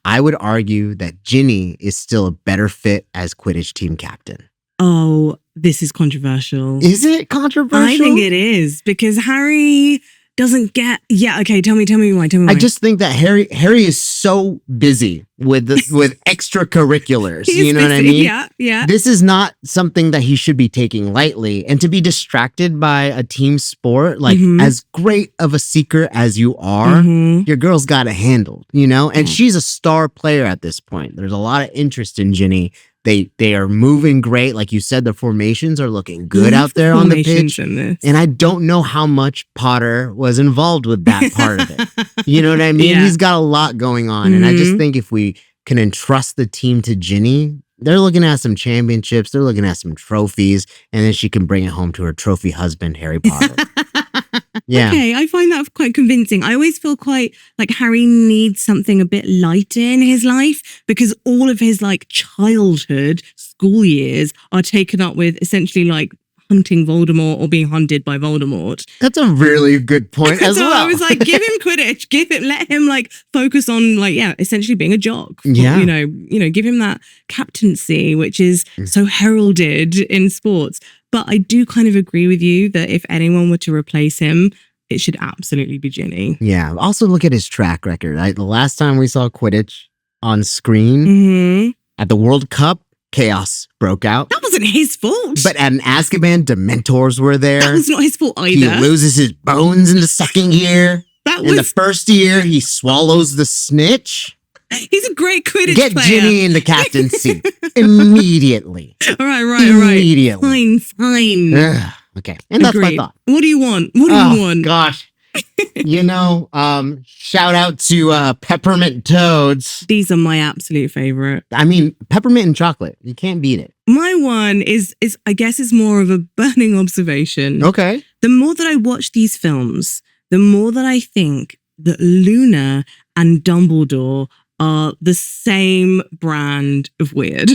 Speaker 4: I would argue that Ginny is still a better fit as Quidditch team captain.
Speaker 3: Oh, this is controversial.
Speaker 4: Is it controversial?
Speaker 3: I think it is, because Harry doesn't get... Yeah, okay, tell me why.
Speaker 4: I just think that Harry is so busy with extracurriculars. You know what I mean?
Speaker 3: Yeah.
Speaker 4: This is not something that he should be taking lightly. And to be distracted by a team sport, like as great of a seeker as you are, your girl's got it handled, you know? And she's a star player at this point. There's a lot of interest in Ginny. They are moving great. Like you said, the formations are looking good out there on the pitch. And I don't know how much Potter was involved with that part of it. You know what I mean? He's got a lot going on. And I just think if we can entrust the team to Ginny, they're looking at some championships. They're looking at some trophies. And then she can bring it home to her trophy husband, Harry Potter. Yeah.
Speaker 3: Okay, I find that quite convincing. I always feel quite like Harry needs something a bit lighter in his life, because all of his like childhood school years are taken up with essentially like hunting Voldemort or being hunted by Voldemort.
Speaker 4: That's a really good point as well.
Speaker 3: I was like, give him Quidditch, let him like focus on like, essentially being a jock.
Speaker 4: Yeah.
Speaker 3: You know, give him that captaincy, which is so heralded in sports. But I do kind of agree with you that if anyone were to replace him, it should absolutely be Ginny.
Speaker 4: Yeah. Also look at his track record. Right? The last time we saw Quidditch on screen at the World Cup, chaos broke out.
Speaker 3: That wasn't his fault.
Speaker 4: But at an Azkaban, Dementors were there.
Speaker 3: That was not his fault either.
Speaker 4: He loses his bones in the second year. In the first year, he swallows the snitch.
Speaker 3: He's a great Quidditch
Speaker 4: player. Get Ginny in the captaincy immediately.
Speaker 3: All right.
Speaker 4: Immediately.
Speaker 3: Fine.
Speaker 4: Okay. And that's my thought.
Speaker 3: What do you want?
Speaker 4: Gosh. Shout out to peppermint toads.
Speaker 3: These are my absolute favorite.
Speaker 4: I mean, peppermint and chocolate. You can't beat it.
Speaker 3: My one is I guess is more of a burning observation.
Speaker 4: Okay.
Speaker 3: The more that I watch these films, the more that I think that Luna and Dumbledore are the same brand of weird.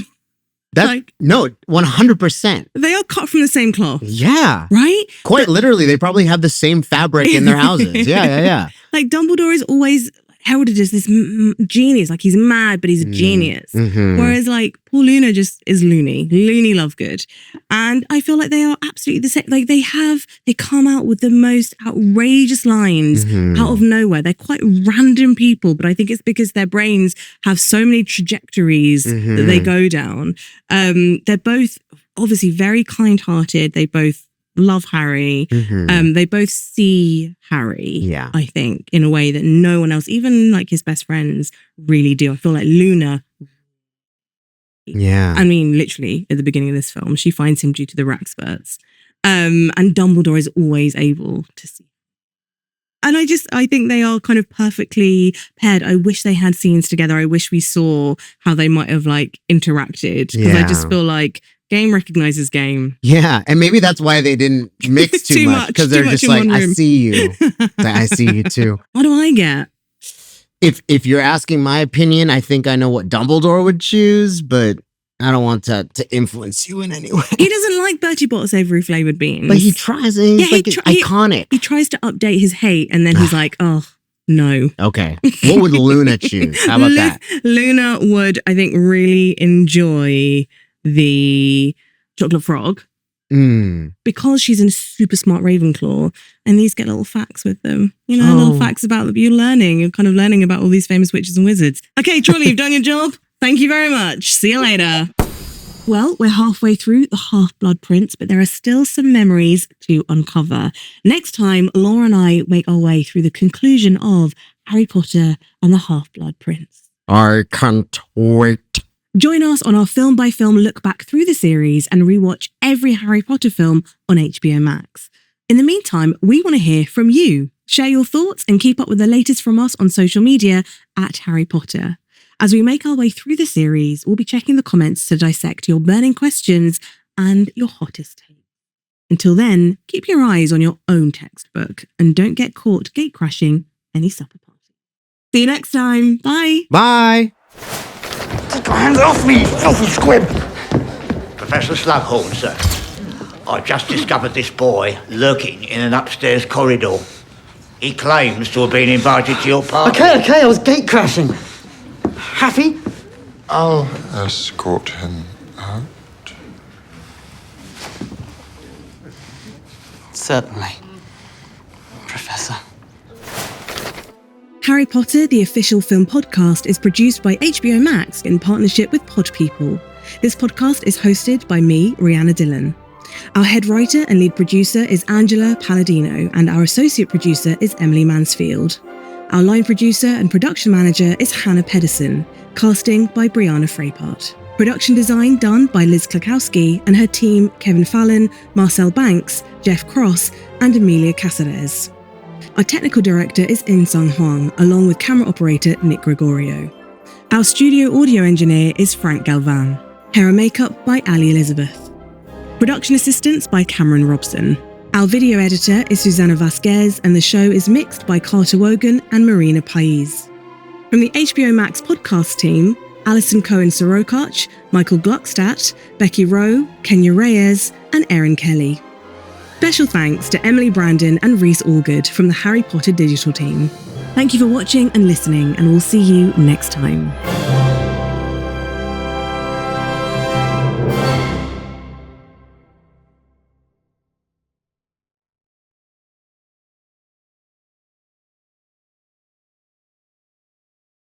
Speaker 4: No, 100%.
Speaker 3: They are cut from the same cloth.
Speaker 4: Yeah.
Speaker 3: Right?
Speaker 4: Quite literally, they probably have the same fabric in their houses. Yeah.
Speaker 3: Like Dumbledore is always heralded as this genius. Like he's mad, but he's a genius.
Speaker 4: Mm-hmm.
Speaker 3: Whereas like Paul Luna just is loony Lovegood. And I feel like they are absolutely the same. Like they come out with the most outrageous lines out of nowhere. They're quite random people, but I think it's because their brains have so many trajectories that they go down. They're both obviously very kind-hearted. They both love Harry. They both see Harry, I think, in a way that no one else, even like his best friends, really do. I feel like Luna, I mean, literally at the beginning of this film, she finds him due to the Raxburts. And Dumbledore is always able to see. And I think they are kind of perfectly paired. I wish they had scenes together. I wish we saw how they might have like interacted. Because I just feel like game recognizes game.
Speaker 4: Yeah, and maybe that's why they didn't mix too much, because they're just like, I see you. I see you too.
Speaker 3: What do I get?
Speaker 4: If you're asking my opinion, I think I know what Dumbledore would choose, but I don't want to influence you in any way.
Speaker 3: He doesn't like Bertie Bott's savory flavored beans.
Speaker 4: But he tries, and he's iconic.
Speaker 3: He tries to update his hate, and then he's like, oh, no.
Speaker 4: Okay. What would Luna choose? How about that?
Speaker 3: Luna would, I think, really enjoy the chocolate frog because she's a super smart Ravenclaw, and these get little facts with them. Little facts about that you're learning. You're kind of learning about all these famous witches and wizards. Okay, Trolley, you've done your job. Thank you very much. See you later. Well, we're halfway through the Half-Blood Prince, but there are still some memories to uncover. Next time, Laura and I make our way through the conclusion of Harry Potter and the Half-Blood Prince.
Speaker 4: I can't wait.
Speaker 3: Join us on our film-by-film look back through the series and rewatch every Harry Potter film on HBO Max. In the meantime, we want to hear from you. Share your thoughts and keep up with the latest from us on social media at Harry Potter. As we make our way through the series, we'll be checking the comments to dissect your burning questions and your hottest takes. Until then, keep your eyes on your own textbook and don't get caught gatecrashing any supper party. See you next time. Bye.
Speaker 4: Bye.
Speaker 9: Take your hands off me, filthy squib! Professor Slughorn, sir. I just discovered this boy lurking in an upstairs corridor. He claims to have been invited to your party.
Speaker 2: Okay, I was gatecrashing. Happy?
Speaker 6: I'll escort him out.
Speaker 2: Certainly, Professor.
Speaker 3: Harry Potter, the official film podcast, is produced by HBO Max in partnership with Pod People. This podcast is hosted by me, Rhianna Dhillon. Our head writer and lead producer is Angela Palladino, and our associate producer is Emily Mansfield. Our line producer and production manager is Hannah Pedersen, casting by Brianna Frapart. Production design done by Liz Klakowski and her team Kevin Fallon, Marcel Banks, Jeff Cross, and Amelia Caceres. Our technical director is In-Sung Huang, along with camera operator Nick Gregorio. Our studio audio engineer is Frank Galvan. Hair and makeup by Ali Elizabeth. Production assistance by Cameron Robson. Our video editor is Susanna Vasquez, and the show is mixed by Carter Wogan and Marina Pais. From the HBO Max podcast team, Alison Cohen-Sorokach, Michael Gluckstadt, Becky Rowe, Kenya Reyes, and Erin Kelly. Special thanks to Emily Brandon and Reese Allgood from the Harry Potter digital team. Thank you for watching and listening, and we'll see you next time.